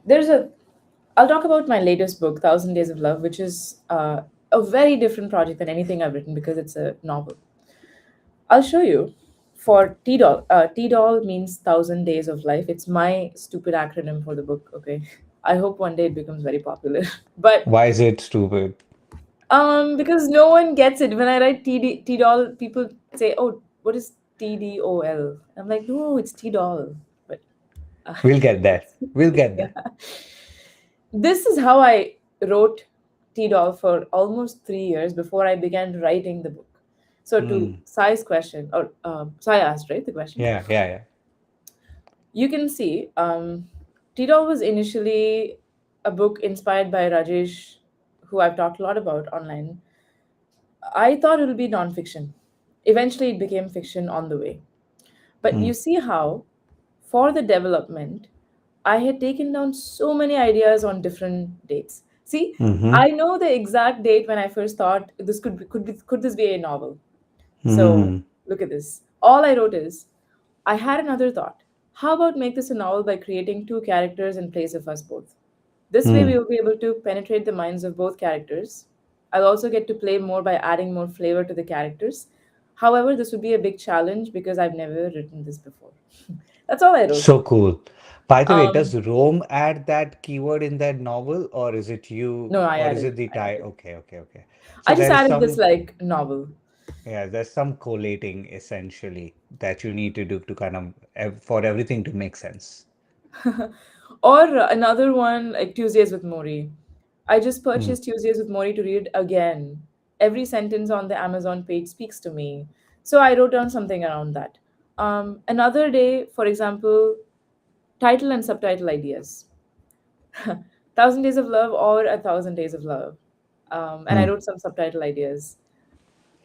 I'll talk about my latest book, Thousand Days of Love, which is a very different project than anything I've written because it's a novel. I'll show you. For TDOL, TDOL means Thousand Days of Life. It's my stupid acronym for the book. Okay, I hope one day it becomes very popular. But Why is it stupid? because no one gets it. When I write TDOL, people say, "Oh, what is TDOL?" I'm like, "No, it's TDOL." But uh, We'll get there. We'll get yeah. there. This is how I wrote T-Doll for almost 3 years before I began writing the book. So to Hmm. Sai's question, or Sai asked, right, the question, Yeah, yeah, yeah. you can see T-Doll was initially a book inspired by Rajesh, who I've talked a lot about online. I thought it would be nonfiction. Eventually, it became fiction on the way. But Hmm. you see how, for the development, I had taken down so many ideas on different dates. See, Mm-hmm. I know the exact date when I first thought this could this be a novel. So Hmm. look at this. All I wrote is, I had another thought. How about make this a novel by creating two characters in place of us both? This way, we Hmm. will be able to penetrate the minds of both characters. I'll also get to play more by adding more flavor to the characters. However, this would be a big challenge because I've never written this before. That's all I wrote. So cool. By the way, does Um, Rome add that keyword in that novel, or is it you, no, I or is added. it the I tie? added. Okay, okay, okay. So I just there is added this some, like novel. yeah, there's some collating essentially that you need to do to kind of for everything to make sense. Or another one like Tuesdays with Mori. I just Hmm. purchased Tuesdays with Mori to read again. Every sentence on the Amazon page speaks to me. So I wrote down something around that. Another day, for example, title and subtitle ideas. Thousand Days of Love or A Thousand Days of Love. And I Hmm. wrote some subtitle ideas.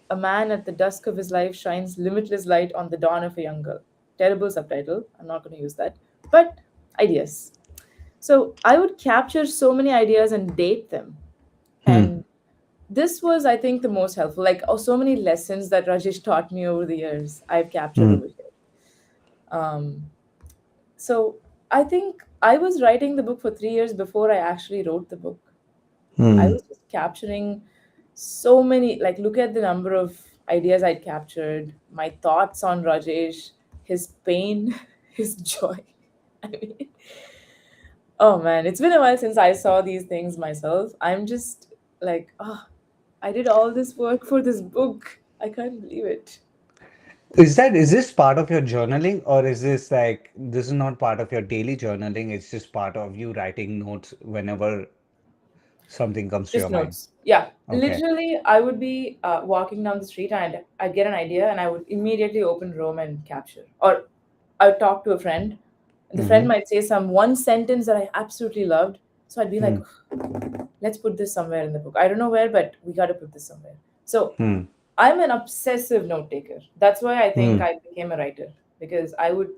A man at the dusk of his life shines limitless light on the dawn of a young girl. Terrible subtitle. I'm not going to use that. But ideas. So I would capture so many ideas and date them. Hmm. And this was, I think, the most helpful. Like, oh, so many lessons that Rajesh taught me over the years, I've captured Hmm. over here. Um, so I think I was writing the book for 3 years before I actually wrote the book. I Hmm. was just capturing so many, like, look at the number of ideas I'd captured, my thoughts on Rajesh, his pain, his joy. I mean, oh man, it's been a while since I saw these things myself. I'm just like, oh, I did all this work for this book. I can't believe it. Is this part of your journaling, or is this like this is not part of your daily journaling? It's just part of you writing notes whenever something comes to Just your mind. notes. Yeah, Okay. literally, I would be walking down the street and I'd get an idea and I would immediately open Rome and capture. Or I would talk to a friend. And the friend Mm-hmm. might say some one sentence that I absolutely loved. So I'd be like, Hmm. let's put this somewhere in the book. I don't know where, but we got to put this somewhere. So Hmm. I'm an obsessive note taker. That's why I think Hmm. I became a writer because I would,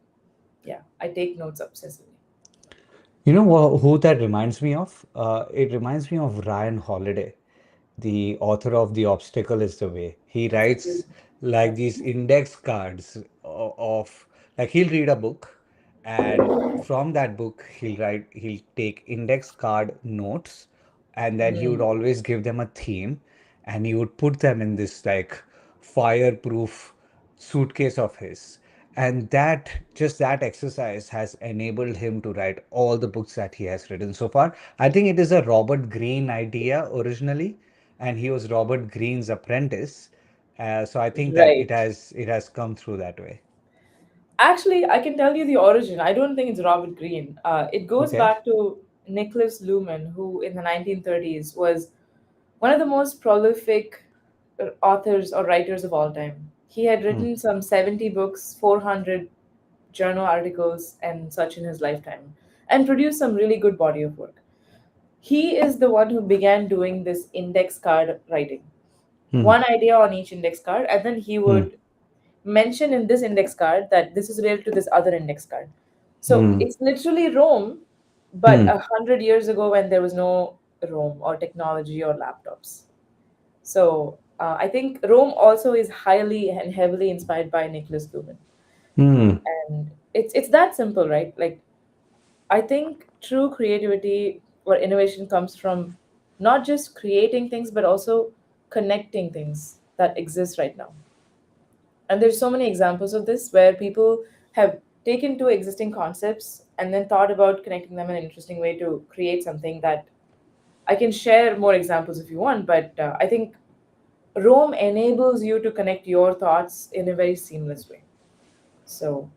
yeah, I take notes obsessively. You know who that reminds me of? It reminds me of Ryan Holiday, the author of The Obstacle is the Way. He That's a good, writes yeah. like these index cards of like he'll read a book, and from that book he'll take index card notes, and then he would Mm, always give them a theme, and he would put them in this like fireproof suitcase of his. And that just that exercise has enabled him to write all the books that he has written so far. I think it is a Robert Greene idea originally, and he was Robert Greene's apprentice. So I think that right. it has come through that way. Actually, I can tell you the origin. I don't think it's Robert Greene. It goes Okay. back to Nicholas Luhmann, who in the 1930s was one of the most prolific authors or writers of all time. He had Hmm. written some 70 books, 400 journal articles, and such in his lifetime, and produced some really good body of work. He is the one who began doing this index card writing. Hmm. One idea on each index card, and then he Hmm. would mention in this index card that this is related to this other index card. So Hmm. it's literally Rome, but Hmm. 100 years ago when there was no Rome or technology or laptops. So I think Rome also is highly and heavily inspired by Nicholas Luhmann, Hmm. and it's that simple, right? Like I think true creativity or innovation comes from not just creating things, but also connecting things that exist right now. And there's so many examples of this where people have taken two existing concepts and then thought about connecting them in an interesting way to create something that I can share more examples if you want, but I think Rome enables you to connect your thoughts in a very seamless way. So,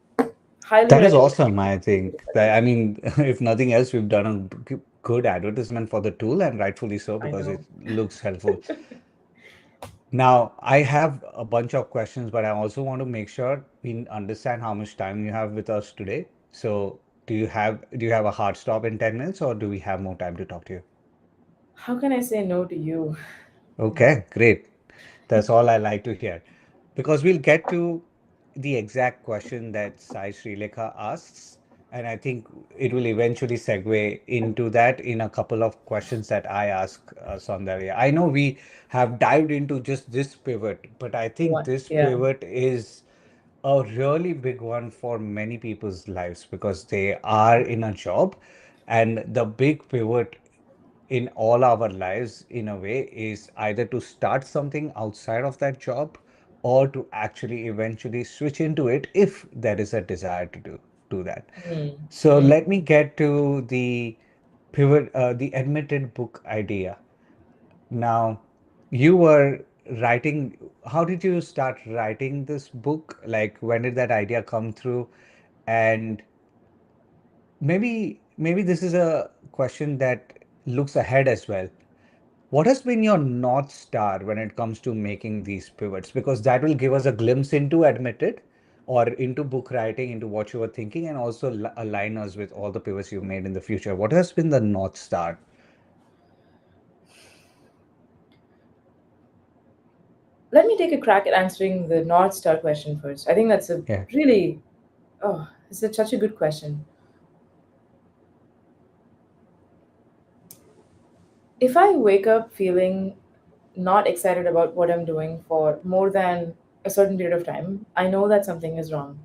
highly That is recommend awesome, I you think. look at That, that. I mean, if nothing else, we've done a good advertisement for the tool, and rightfully so, I because it know. looks helpful. Now, I have a bunch of questions, but I also want to make sure we understand how much time you have with us today. So, do you have a hard stop in 10 minutes, or do we have more time to talk to you? How can I say no to you? Okay, great. That's all I like to hear. Because we'll get to the exact question that Sai Srilekha asks, and I think it will eventually segue into that in a couple of questions that I ask Soundarya. I know we have dived into just this pivot, but I think What? this Yeah. pivot is a really big one for many people's lives because they are in a job, and the big pivot in all our lives in a way is either to start something outside of that job or to actually eventually switch into it if there is a desire to do that. Mm. So Mm. let me get to the pivot, the admitted book idea. Now, you were writing, how did you start writing this book? Like, when did that idea come through? And maybe this is a question that looks ahead as well. What has been your North Star when it comes to making these pivots? Because that will give us a glimpse into Admitted or into book writing, into what you were thinking, and also align us with all the pivots you've made in the future. What has been the North Star? Let me take a crack at answering the North Star question first. I think that's a Yeah. really, oh, it's such a good question. If I wake up feeling not excited about what I'm doing for more than a certain period of time, I know that something is wrong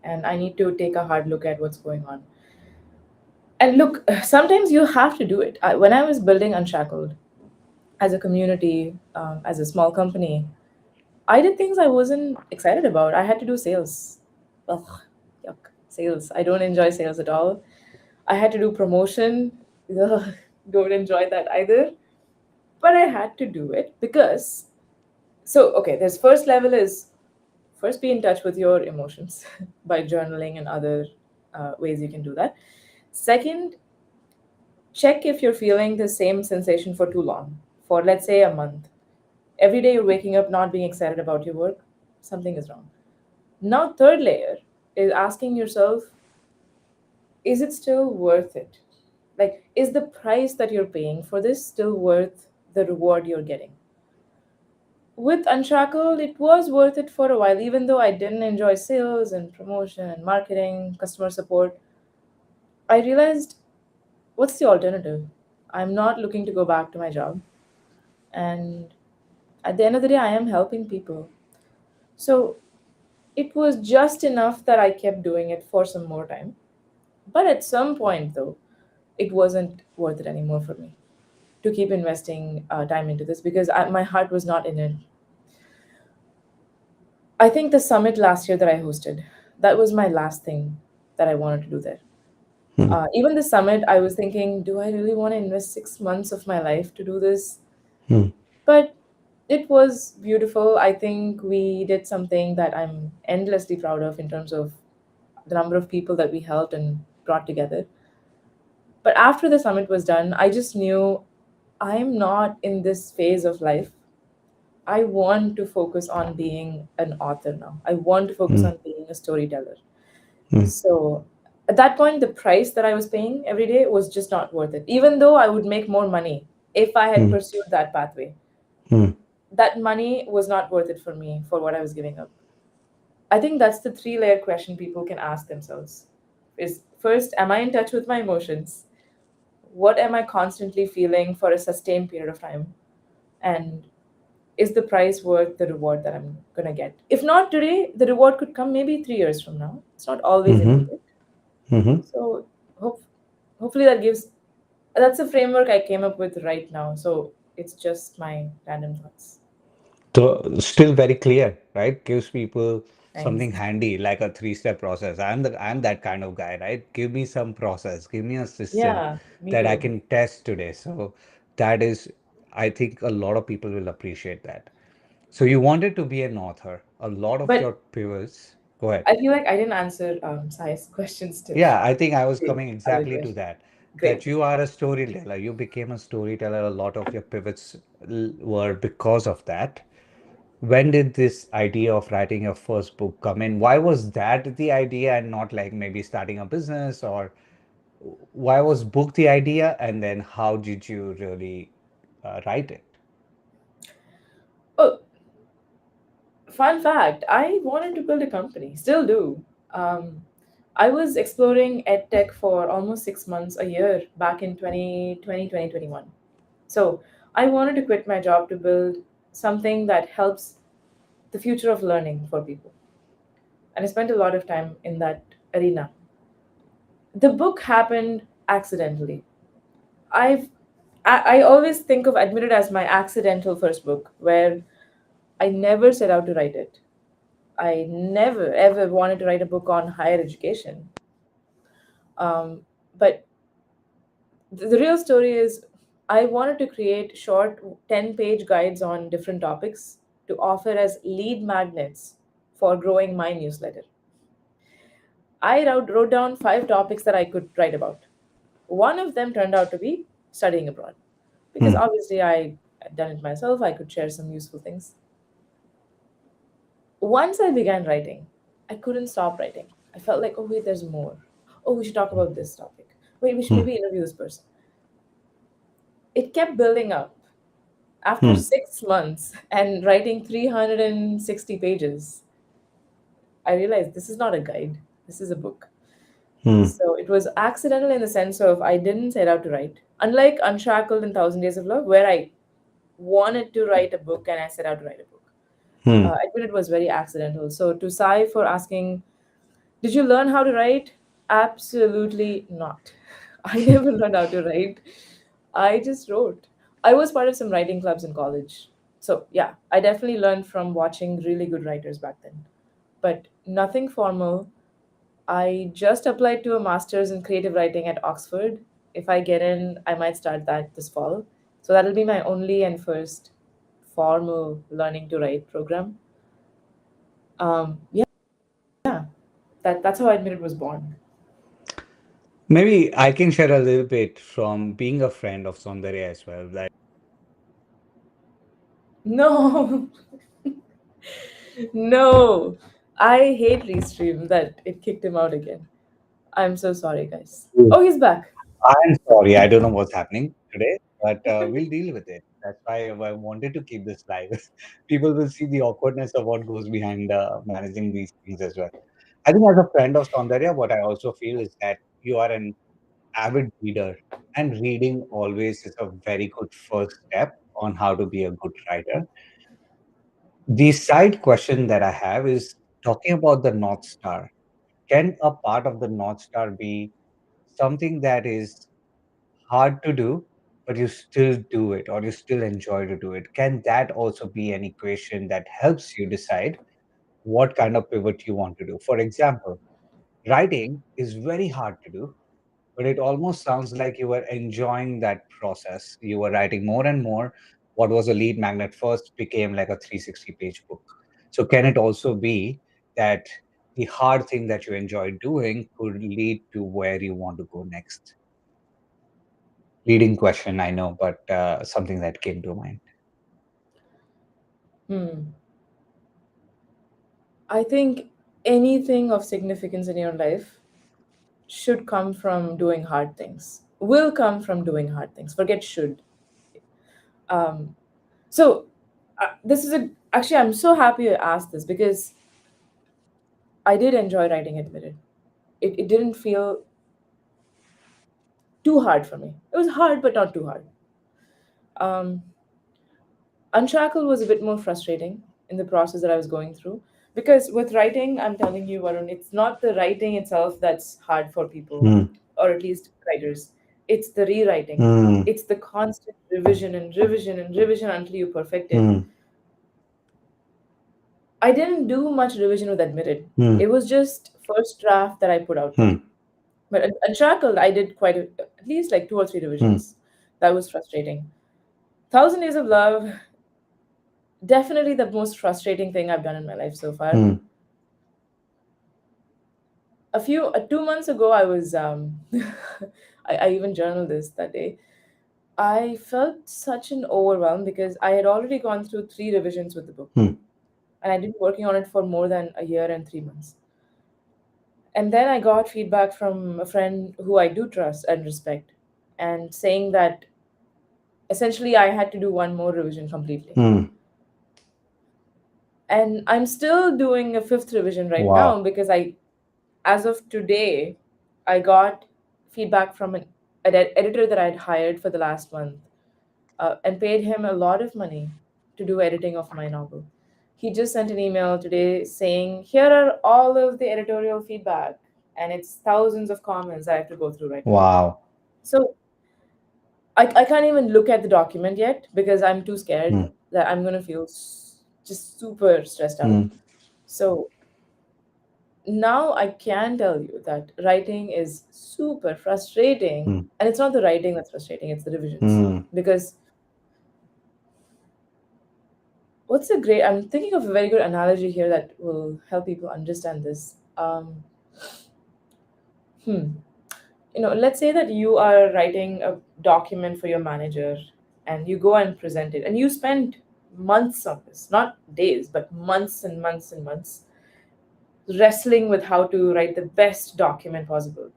and I need to take a hard look at what's going on. And look, sometimes you have to do it. When I was building Unshackled as a community, as a small company, I did things I wasn't excited about. I had to do sales. Ugh, yuck, sales. I don't enjoy sales at all. I had to do promotion. Ugh, don't enjoy that either. But I had to do it because, so, okay, this first level is first be in touch with your emotions by journaling and other ways you can do that. Second, check if you're feeling the same sensation for too long, for let's say a month. Every day you're waking up not being excited about your work, something is wrong. Now, third layer is asking yourself, is it still worth it? Like, is the price that you're paying for this still worth the reward you're getting? With Unshackled, it was worth it for a while, even though I didn't enjoy sales and promotion and marketing, customer support. I realized, what's the alternative? I'm not looking to go back to my job. And at the end of the day, I am helping people. So it was just enough that I kept doing it for some more time. But at some point, though, it wasn't worth it anymore for me to keep investing time into this because my heart was not in it. I think the summit last year that I hosted, that was my last thing that I wanted to do there. Hmm. Even the summit, I was thinking, do I really want to invest 6 months of my life to do this? Hmm. But it was beautiful. I think we did something that I'm endlessly proud of in terms of the number of people that we helped and brought together. But after the summit was done, I just knew I'm not in this phase of life. I want to focus on being an author now. I want to focus Hmm. on being a storyteller. Hmm. So at that point, the price that I was paying every day was just not worth it. Even though I would make more money if I had Hmm. pursued that pathway, Hmm. that money was not worth it for me for what I was giving up. I think that's the three-layer question people can ask themselves. is first, am I in touch with my emotions? What am I constantly feeling for a sustained period of time? And is the price worth the reward that I'm gonna get? If not today, the reward could come maybe 3 years from now. It's not always Mm-hmm. immediate. Mm-hmm. So hope, hopefully that gives, that's a framework I came up with right now. So it's just my random thoughts. So still very clear, right? Gives people Thanks. something handy, like a three-step process. I'm that kind of guy, right? Give me some process, give me a system Yeah, me that I too. can test today. So that is, I think a lot of people will appreciate that. So you wanted to be an author. A lot of But your peers, go ahead. I feel like I didn't answer Sai's question still. Yeah, I think I was Okay, coming valid exactly to question. that. Great. That you are a storyteller. You became a storyteller. A lot of your pivots were because of that. When did this idea of writing your first book come in? Why was that the idea and not like maybe starting a business, or why was book the idea? And then how did you really write it? Oh, fun fact, I wanted to build a company, still do. Um, I was exploring edtech for almost 6 months, a year back in 2021. So I wanted to quit my job to build something that helps the future of learning for people. And I spent a lot of time in that arena. The book happened accidentally. I've I always think of Admit It as my accidental first book, where I never set out to write it. I never ever wanted to write a book on higher education. But the real story is I wanted to create short 10-page guides on different topics to offer as lead magnets for growing my newsletter. I wrote down 5 topics that I could write about. One of them turned out to be studying abroad because Hmm. obviously I had done it myself. I could share some useful things. Once I began writing, I couldn't stop writing. I felt like, oh, wait, there's more. Oh, we should talk about this topic. Wait, we should Hmm. maybe interview this person. It kept building up. After Hmm. 6 months and writing 360 pages, I realized this is not a guide, this is a book. Hmm. So it was accidental in the sense of I didn't set out to write. Unlike Unshackled and Thousand Days of Love, where I wanted to write a book and I set out to write a book. Hmm. I admit it was very accidental. So to Sai for asking, did you learn how to write? Absolutely not. I never learned how to write. I just wrote. I was part of some writing clubs in college. So, yeah, I definitely learned from watching really good writers back then. But nothing formal. I just applied to a master's in creative writing at Oxford. If I get in, I might start that this fall. So, that'll be my only and first formal learning to write program. Yeah, that's how I admit it was born. Maybe I can share a little bit from being a friend of Soundarya as well. Like, No, no. I hate Restream that it kicked him out again. I'm so sorry, guys. Oh, he's back. I'm sorry, I don't know what's happening today, but we'll deal with it. That's why I wanted to keep this live. People will see the awkwardness of what goes behind managing these things as well. I think, as a friend of Soundarya, what I also feel is that you are an avid reader, and reading always is a very good first step on how to be a good writer. The side question that I have is talking about the North Star. Can a part of the North Star be something that is hard to do, but you still do it or you still enjoy to do it? Can that also be an equation that helps you decide what kind of pivot you want to do? For example, writing is very hard to do, but it almost sounds like you were enjoying that process. You were writing more and more. What was a lead magnet first became like a 360-page book. So, can it also be that the hard thing that you enjoy doing could lead to where you want to go next? Leading question, I know, but something that came to mind. Hmm. I think anything of significance in your life should come from doing hard things. Will come from doing hard things. Forget should. Um, so this is a actually I'm so happy you asked this because I did enjoy writing Admitted. it didn't feel too hard for me. It was hard, but not too hard. Um, Unshackled was a bit more frustrating in the process that I was going through. Because with writing, I'm telling you, Varun, it's not the writing itself that's hard for people, Hmm. or at least writers. It's the rewriting. Hmm. It's the constant revision and revision and revision until you perfect it. Hmm. I didn't do much revision with Admitted. Hmm. It was just first draft that I put out there. Hmm. But Unshackled, I did at least like two or three Hmm. revisions. That was frustrating. Thousand Days of Love, definitely the most frustrating thing I've done in my life so far. Hmm. 2 months ago, I was I even journaled this that day. I felt such an overwhelm because I had already gone through three revisions with the book, Hmm. and I'd been working on it for more than a year and 3 months. And then I got feedback from a friend who I do trust and respect, and saying that essentially I had to do one more revision completely. Hmm. And I'm still doing a fifth revision right now Wow. because as of today, I got feedback from an editor that I'd hired for the last month, and paid him a lot of money to do editing of my novel. He just sent an email today saying, "Here are all of the editorial feedback," and it's thousands of comments I have to go through right now. Wow. So I can't even look at the document yet because I'm too scared Hmm. that I'm going to feel just super stressed out. Hmm. So now I can tell you that writing is super frustrating. Hmm. And it's not the writing that's frustrating, it's the revisions. Hmm. Because I'm thinking of a very good analogy here that will help people understand this. Hmm. Let's say that you are writing a document for your manager and you go and present it, and you spend months on this, not days, but months and months and months, wrestling with how to write the best document possible.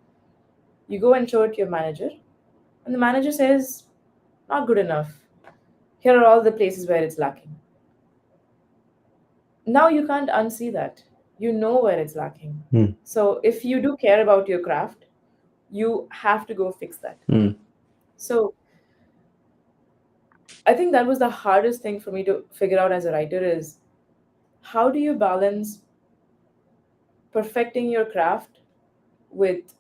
You go and show it to your manager, and the manager says, "Not good enough. Here are all the places where it's lacking." Now you can't unsee that. You know where it's lacking. Hmm. So if you do care about your craft, you have to go fix that. Hmm. So I think that was the hardest thing for me to figure out as a writer is how do you balance perfecting your craft with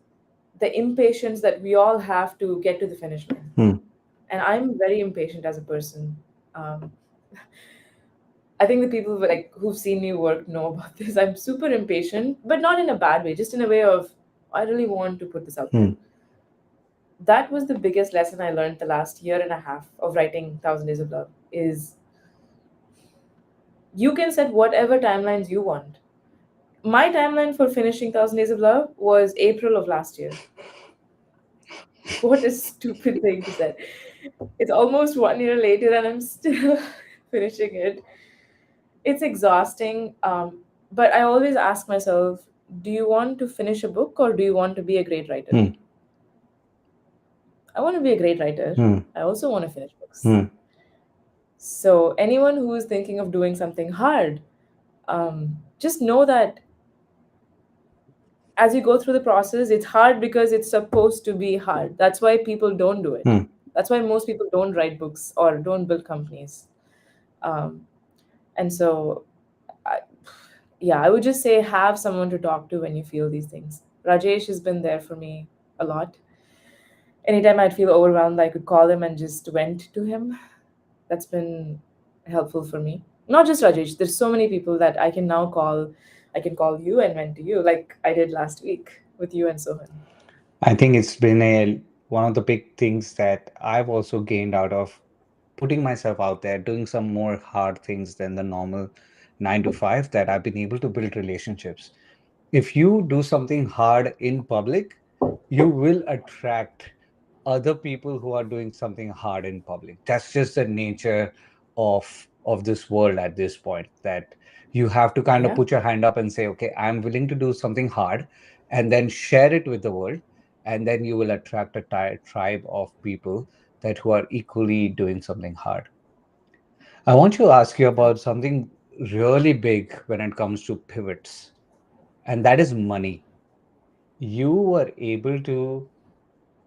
the impatience that we all have to get to the finish line. Hmm. And I'm very impatient as a person. Um, I think the people who've seen me work know about this. I'm super impatient, but not in a bad way, just in a way of I really want to put this out there. Hmm. That was the biggest lesson I learned the last year and a half of writing Thousand Days of Love is you can set whatever timelines you want. My timeline for finishing Thousand Days of Love was April of last year. What a stupid thing to say. It's almost 1 year later and I'm still finishing it. It's exhausting. But I always ask myself, do you want to finish a book or do you want to be a great writer? Hmm. I want to be a great writer. Hmm. I also want to finish books. Hmm. So anyone who is thinking of doing something hard, just know that as you go through the process, it's hard because it's supposed to be hard. That's why people don't do it. Hmm. That's why most people don't write books or don't build companies. Um, and so, I, yeah, I would just say have someone to talk to when you feel these things. Rajesh has been there for me a lot. Anytime I'd feel overwhelmed, I could call him and just vent to him. That's been helpful for me. Not just Rajesh, there's so many people that I can now call. I can call you and vent to you, like I did last week with you and Sohan. I think it's been a one of the big things that I've also gained out of putting myself out there, doing some more hard things than the normal 9 to 5, that I've been able to build relationships. If you do something hard in public, you will attract other people who are doing something hard in public. That's just the nature of this world at this point, that you have to kind of Yeah. put your hand up and say, okay, I'm willing to do something hard, and then share it with the world, and then you will attract a tribe of people that who are equally doing something hard. I want to ask you Yeah. about something really big when it comes to pivots, and that is money. you were able to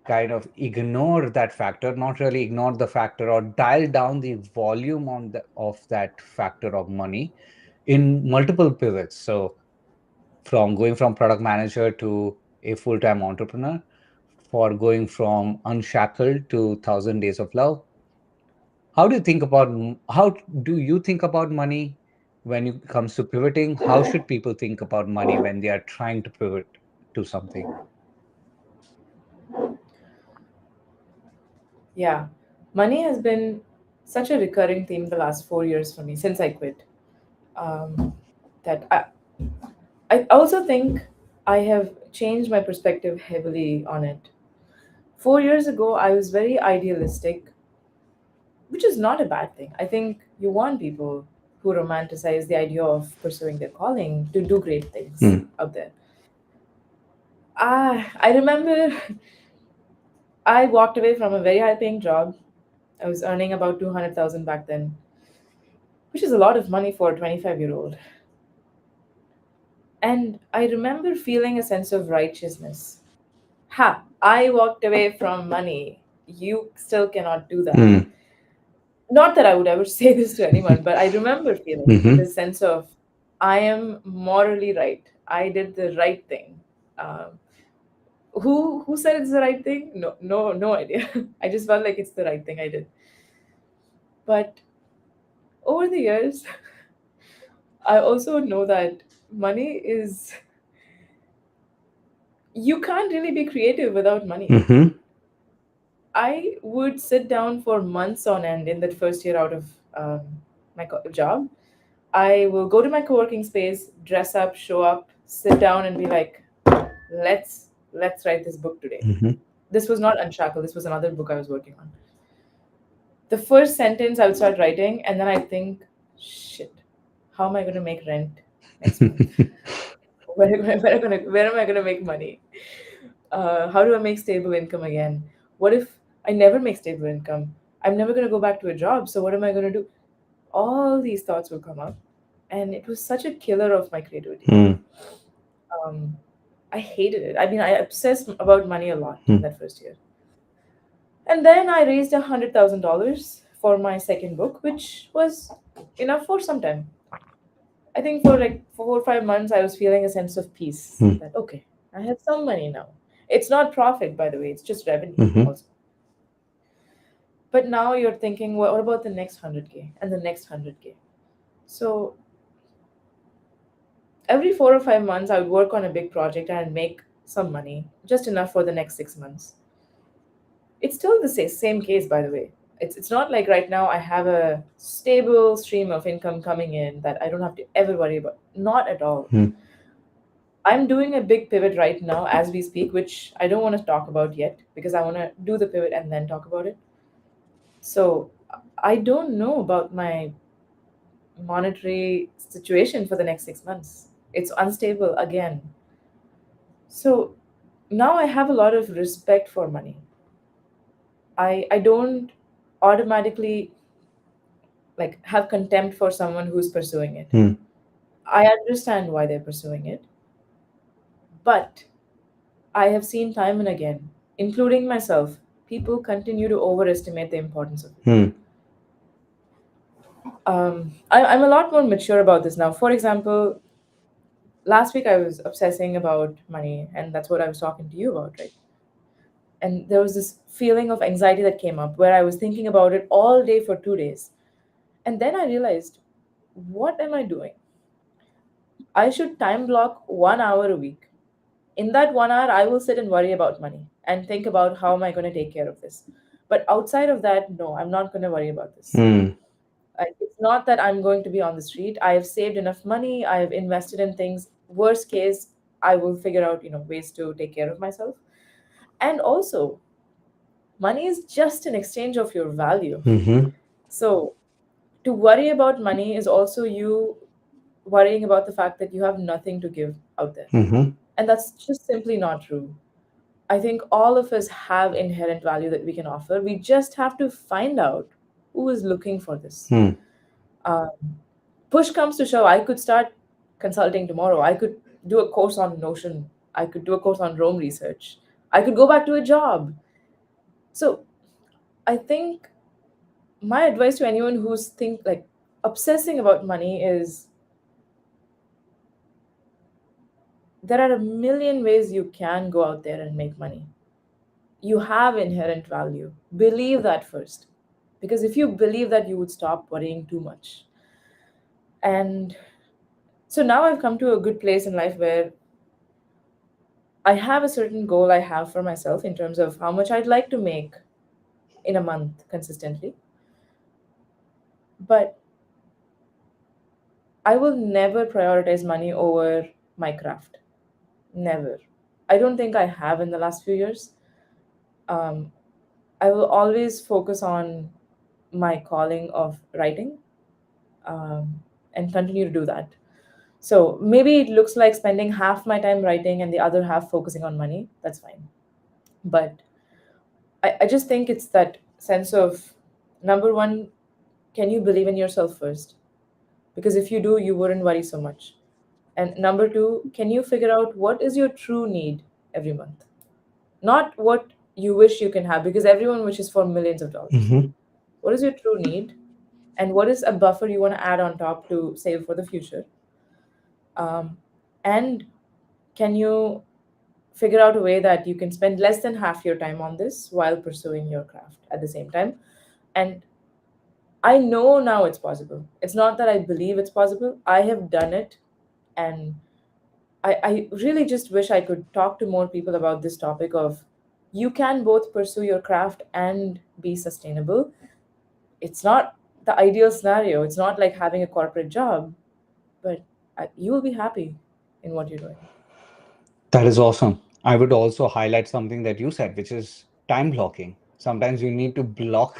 kind of ignore that factor, not really ignore the factor, or dial down the volume on the of that factor of money in multiple pivots. So from going from product manager to a full-time entrepreneur, for going from unshackled to 1,000 days of love. How do you think about how do you think about money when it comes to pivoting? How should people think about money when they are trying to pivot to something? Yeah, money has been such a recurring theme the last 4 years for me since I quit. Um, that I also think I have changed my perspective heavily on it. 4 years ago, I was very idealistic, which is not a bad thing. I think you want people who romanticize the idea of pursuing their calling to do great things Hmm. out there. I remember I walked away from a very high paying job. I was earning about 200,000 back then, which is a lot of money for a 25-year-old. And I remember feeling a sense of righteousness. Ha, I walked away from money. You still cannot do that. Hmm. Not that I would ever say this to anyone, but I remember feeling Mm-hmm. this sense of I am morally right. I did the right thing. Um, who said it's the right thing? No, no, no idea. I just felt like it's the right thing I did. But over the years, I also know that money is you can't really be creative without money. Mm-hmm. I would sit down for months on end in that first year out of um, my job. I will go to my co-working space, dress up, show up, sit down, and be like, let's write this book today. Mm-hmm. This was not Unshackled. This was another book I was working on. The first sentence I would start writing, and then I think, shit, how am I going to make rent next month? Where am I gonna make money? How do I make stable income again? What if I never make stable income? I'm never gonna go back to a job. So what am I gonna do? All these thoughts will come up, and it was such a killer of my creativity. Hmm. Um, I hated it. I mean, I obsessed about money a lot in Hmm. that first year, and then I raised $100,000 for my second book, which was enough for some time. I think for like 4 or 5 months, I was feeling a sense of peace Hmm. that, okay, I have some money now. It's not profit, by the way, it's just revenue Mm-hmm. also. But now you're thinking, well, what about the next 100K and the next 100K? So every 4 or 5 months, I would work on a big project and I'd make some money, just enough for the next 6 months. It's still the same case, by the way. It's not like right now I have a stable stream of income coming in that I don't have to ever worry about. Not at all. Hmm. I'm doing a big pivot right now as we speak, which I don't want to talk about yet because I want to do the pivot and then talk about it. So I don't know about my monetary situation for the next 6 months. It's unstable again. So now I have a lot of respect for money. I don't automatically like have contempt for someone who's pursuing it. Hmm. I understand why they're pursuing it, but I have seen time and again, including myself, people continue to overestimate the importance of it. Hmm. I'm a lot more mature about this now. For example, last week I was obsessing about money, and that's what I was talking to you about, right? And there was this feeling of anxiety that came up where I was thinking about it all day for 2 days. And then I realized, what am I doing? I should time block 1 hour a week. In that 1 hour, I will sit and worry about money and think about how am I going to take care of this. But outside of that, no, I'm not going to worry about this. Hmm. It's not that I'm going to be on the street. I have saved enough money. I have invested in things. Worst case, I will figure out, ways to take care of myself. And also, money is just an exchange of your value. Mm-hmm. So to worry about money is also you worrying about the fact that you have nothing to give out there. Mm-hmm. And that's just simply not true. I think all of us have inherent value that we can offer. We just have to find out who is looking for this. Hmm. Um, Push comes to shove, I could start consulting tomorrow. I could do a course on Notion. I could do a course on Rome research. I could go back to a job. So I think my advice to anyone who's think like obsessing about money is there are a million ways you can go out there and make money. You have inherent value. Believe that first. Because if you believe that, you would stop worrying too much. And so now I've come to a good place in life where I have a certain goal I have for myself in terms of how much I'd like to make in a month consistently. But I will never prioritize money over my craft. Never. I don't think I have in the last few years. Um, I will always focus on my calling of writing, um, and continue to do that. So maybe it looks like spending half my time writing and the other half focusing on money. That's fine. But I just think it's that sense of number one, can you believe in yourself first? Because if you do, you wouldn't worry so much. And number two, can you figure out what is your true need every month? Not what you wish you can have, because everyone wishes for millions of dollars. Hmm. What is your true need? And what is a buffer you want to add on top to save for the future? Um, and can you figure out a way that you can spend less than half your time on this while pursuing your craft at the same time? And I know now it's possible. It's not that I believe it's possible. I have done it. And I really just wish I could talk to more people about this topic of you can both pursue your craft and be sustainable. It's not the ideal scenario. It's not like having a corporate job, but you will be happy in what you're doing. That is awesome. I would also highlight something that you said, which is time blocking. Sometimes you need to block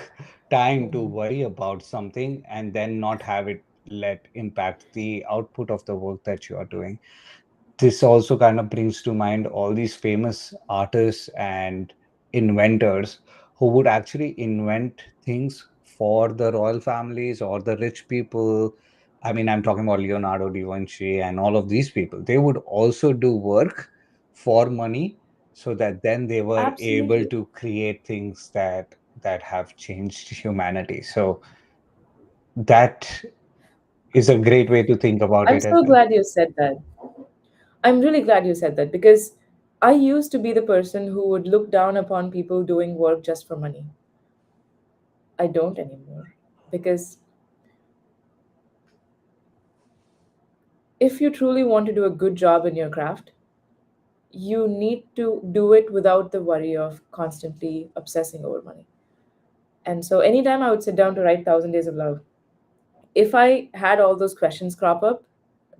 time to worry about something and then not have it let impact the output of the work that you are doing. This also kind of brings to mind all these famous artists and inventors who would actually invent things for the royal families or the rich people. I mean, I'm talking about Leonardo da Vinci and all of these people. They would also do work for money so that then they were able Absolutely. to create things that have changed humanity. So that is a great way to think about I'm it as so well. glad you said that. I'm really glad you said that because I used to be the person who would look down upon people doing work just for money. I don't anymore. Because if you truly want to do a good job in your craft, you need to do it without the worry of constantly obsessing over money. And so anytime I would sit down to write Thousand Days of Love, if I had all those questions crop up,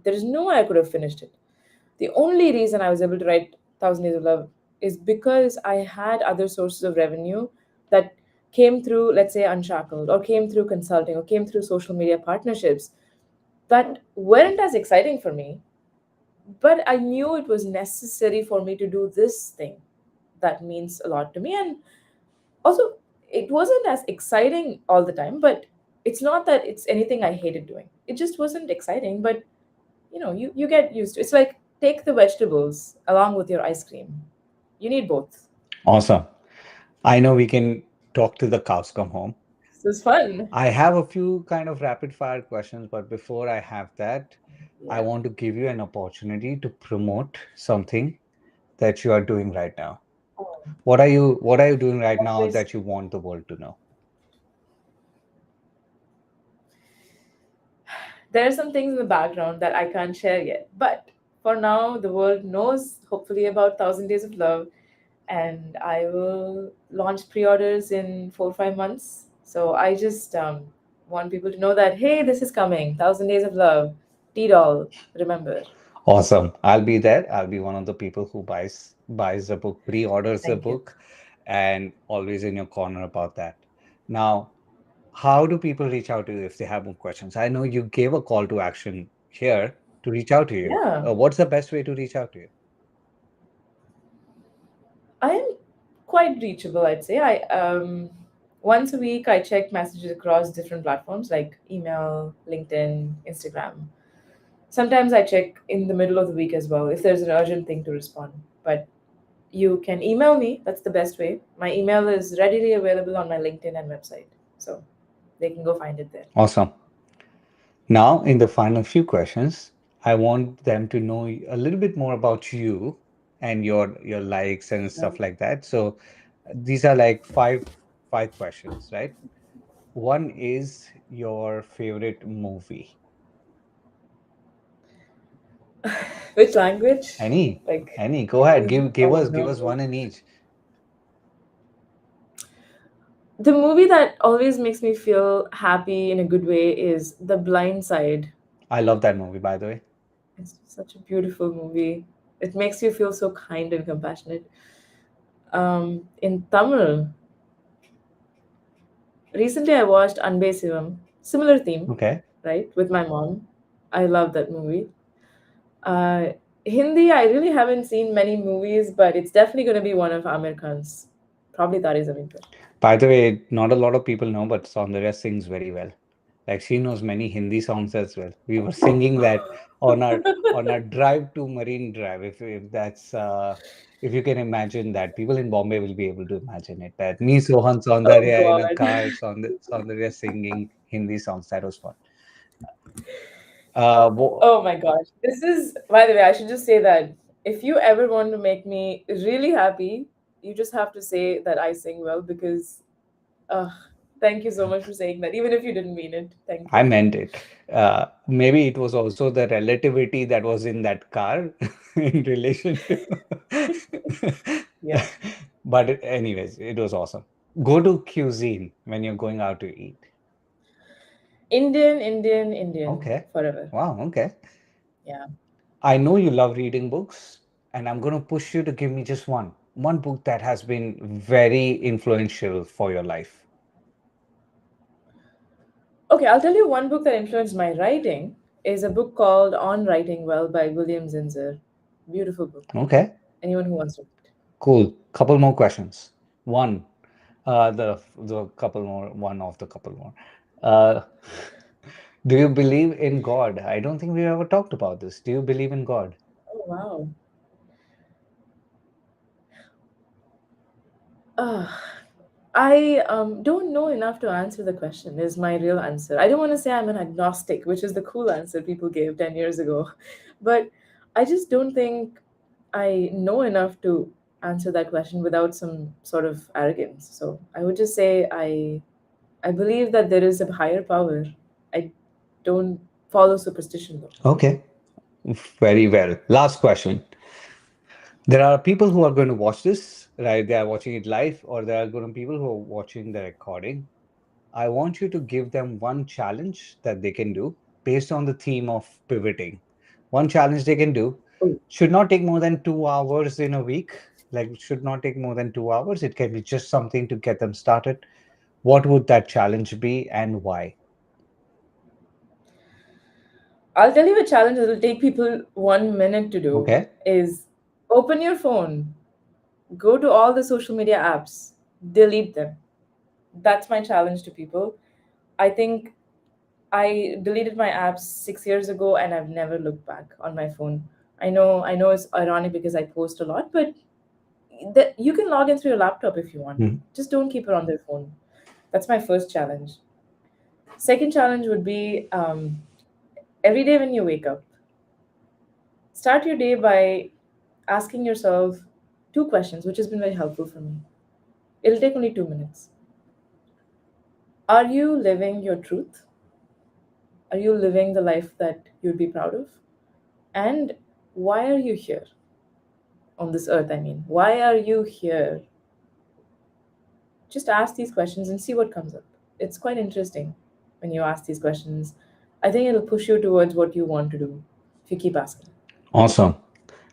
there is no way I could have finished it. The only reason I was able to write Thousand Days of Love is because I had other sources of revenue that came through, let's say, Unshackled, or came through consulting, or came through social media partnerships that weren't as exciting for me, but I knew it was necessary for me to do this thing that means a lot to me. And also, it wasn't as exciting all the time, but it's not that it's anything I hated doing. It just wasn't exciting, but you get used to it. It's like take the vegetables along with your ice cream. You need both. Awesome. I know we can talk till the cows come home. This is fun. I have a few kind of rapid fire questions, but before I have that, I Yeah. want to give you an opportunity to promote something that you are doing right now. Oh, What are you doing right now always. that you want the world to know? There are some things in the background that I can't share yet, but for now, the world knows hopefully about Thousand Days of Love, and I will launch pre-orders in 4 or 5 months. So I just want people to know that hey, this is coming. Thousand Days of Love, T-Doll. Remember. Awesome. I'll be there. I'll be one of the people who buys the book, pre-orders the Thank you. book, and always in your corner about that. Now, how do people reach out to you if they have more questions? I know you gave a call to action here to reach out to you. Yeah, What's the best way to reach out to you? I am quite reachable, I'd say. I once a week I check messages across different platforms like email, LinkedIn, Instagram. Sometimes I check in the middle of the week as well if there's an urgent thing to respond. But you can email me. That's the best way. My email is readily available on my LinkedIn and website. So they can go find it there. Awesome. Now, in the final few questions, I want them to know a little bit more about you and your likes and stuff like that. So these are like five questions, right? One is your favorite movie. Which language? Any, Like any. Go ahead. English? Give Oh us no. one in each. The movie that always makes me feel happy in a good way is The Blind Side. I love that movie, by the way. It's such a beautiful movie. It makes you feel so kind and compassionate. In Tamil, recently I watched Anbe Sivam, similar theme, Okay. right, with my mom. I love that movie. Uh, Hindi, I really haven't seen many movies, but it's definitely going to be one of Amir Khan's. Probably Tare Zameen Par. By the way, not a lot of people know, but Soundarya sings very well. Like she knows many Hindi songs as well. We were singing that on our drive to Marine Drive. If that's if you can imagine that, people in Bombay will be able to imagine it. That me, Sohan, Oh Soundarya in a God. car, Soundarya singing Hindi songs. That was fun. Oh my gosh. This is, by the way, I should just say that if you ever want to make me really happy, you just have to say that I sing well because, uh, thank you so much for saying that. Even if you didn't mean it. Thank I you. meant it. Maybe it was also the relativity that was in that car in relation to. Yeah. But anyways, it was awesome. Go to cuisine when you're going out to eat. Indian, Indian, Indian Okay. forever. Wow. Okay. Yeah. I know you love reading books, and I'm going to push you to give me just one book that has been very influential for your life. Okay, I'll tell you one book that influenced my writing is a book called On Writing Well by William Zinsser. Beautiful book. Okay. Anyone who wants to read. Cool. Couple more questions. One, the couple more, one of the couple more. Uh, do you believe in God? I don't think we ever talked about this. Do you believe in God? Oh wow. Uh, I don't know enough to answer the question, is my real answer. I don't want to say I'm an agnostic, which is the cool answer people gave 10 years ago. But I just don't think I know enough to answer that question without some sort of arrogance. So I would just say I believe that there is a higher power. I don't follow superstition though. Okay. Very well. Last question. There are people who are going to watch this, right? They are watching it live, or there are going to be people who are watching the recording. I want you to give them one challenge that they can do based on the theme of pivoting. One challenge they can do Oh, should not take more than 2 hours in a week. Like, it should not take more than 2 hours. It can be just something to get them started. What would that challenge be and why? I'll tell you a challenge that will take people 1 minute to do Okay. is open your phone, go to all the social media apps, delete them. That's my challenge to people. I think I deleted my apps 6 years ago and I've never looked back on my phone. I know it's ironic because I post a lot, but you can log in through your laptop if you want. Mhm. Just don't keep it on their phone. That's my first challenge. Second challenge would be every day when you wake up, start your day by asking yourself two questions, which has been very helpful for me. It'll take only 2 minutes. Are you living your truth? Are you living the life that you'd be proud of? And why are you here on this earth? I mean, why are you here? Just ask these questions and see what comes up. It's quite interesting when you ask these questions. I think it'll push you towards what you want to do if you keep asking. Awesome.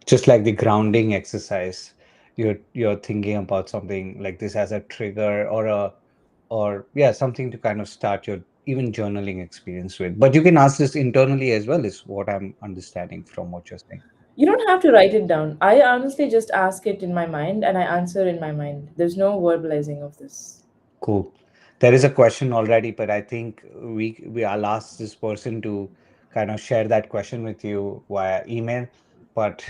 Just like the grounding exercise, you're thinking about something like this as a trigger or yeah, something to kind of start your even journaling experience with. But you can ask this internally as well, is what I'm understanding from what you're saying. You don't have to write it down. I honestly just ask it in my mind and I answer in my mind. There's no verbalizing of this. Cool. There is a question already, but I think we I'll ask this person to kind of share that question with you via email. But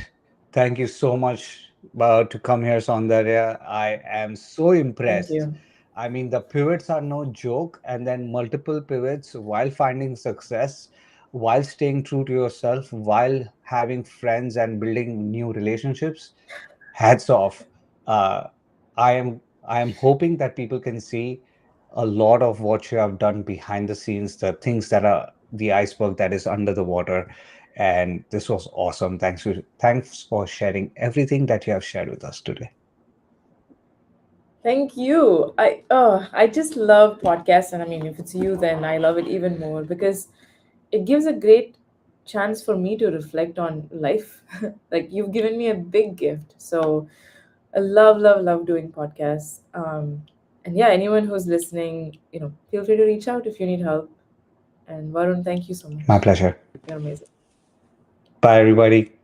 thank you so much to come here, Soundarya. I am so Thank impressed. you. I mean, the pivots are no joke, and then multiple pivots while finding success, while staying true to yourself, while having friends and building new relationships. Hats off. Uh, I am hoping that people can see a lot of what you have done behind the scenes, the things that are the iceberg that is under the water. And this was awesome. Thanks for sharing everything that you have shared with us today. Thank you. I just love podcasts, and I mean, if it's you, then I love it even more because it gives a great chance for me to reflect on life. Like you've given me a big gift, so I love, love, love doing podcasts. And yeah, anyone who's listening, feel free to reach out if you need help. And Varun, thank you so My much. pleasure. You're amazing. Bye, everybody.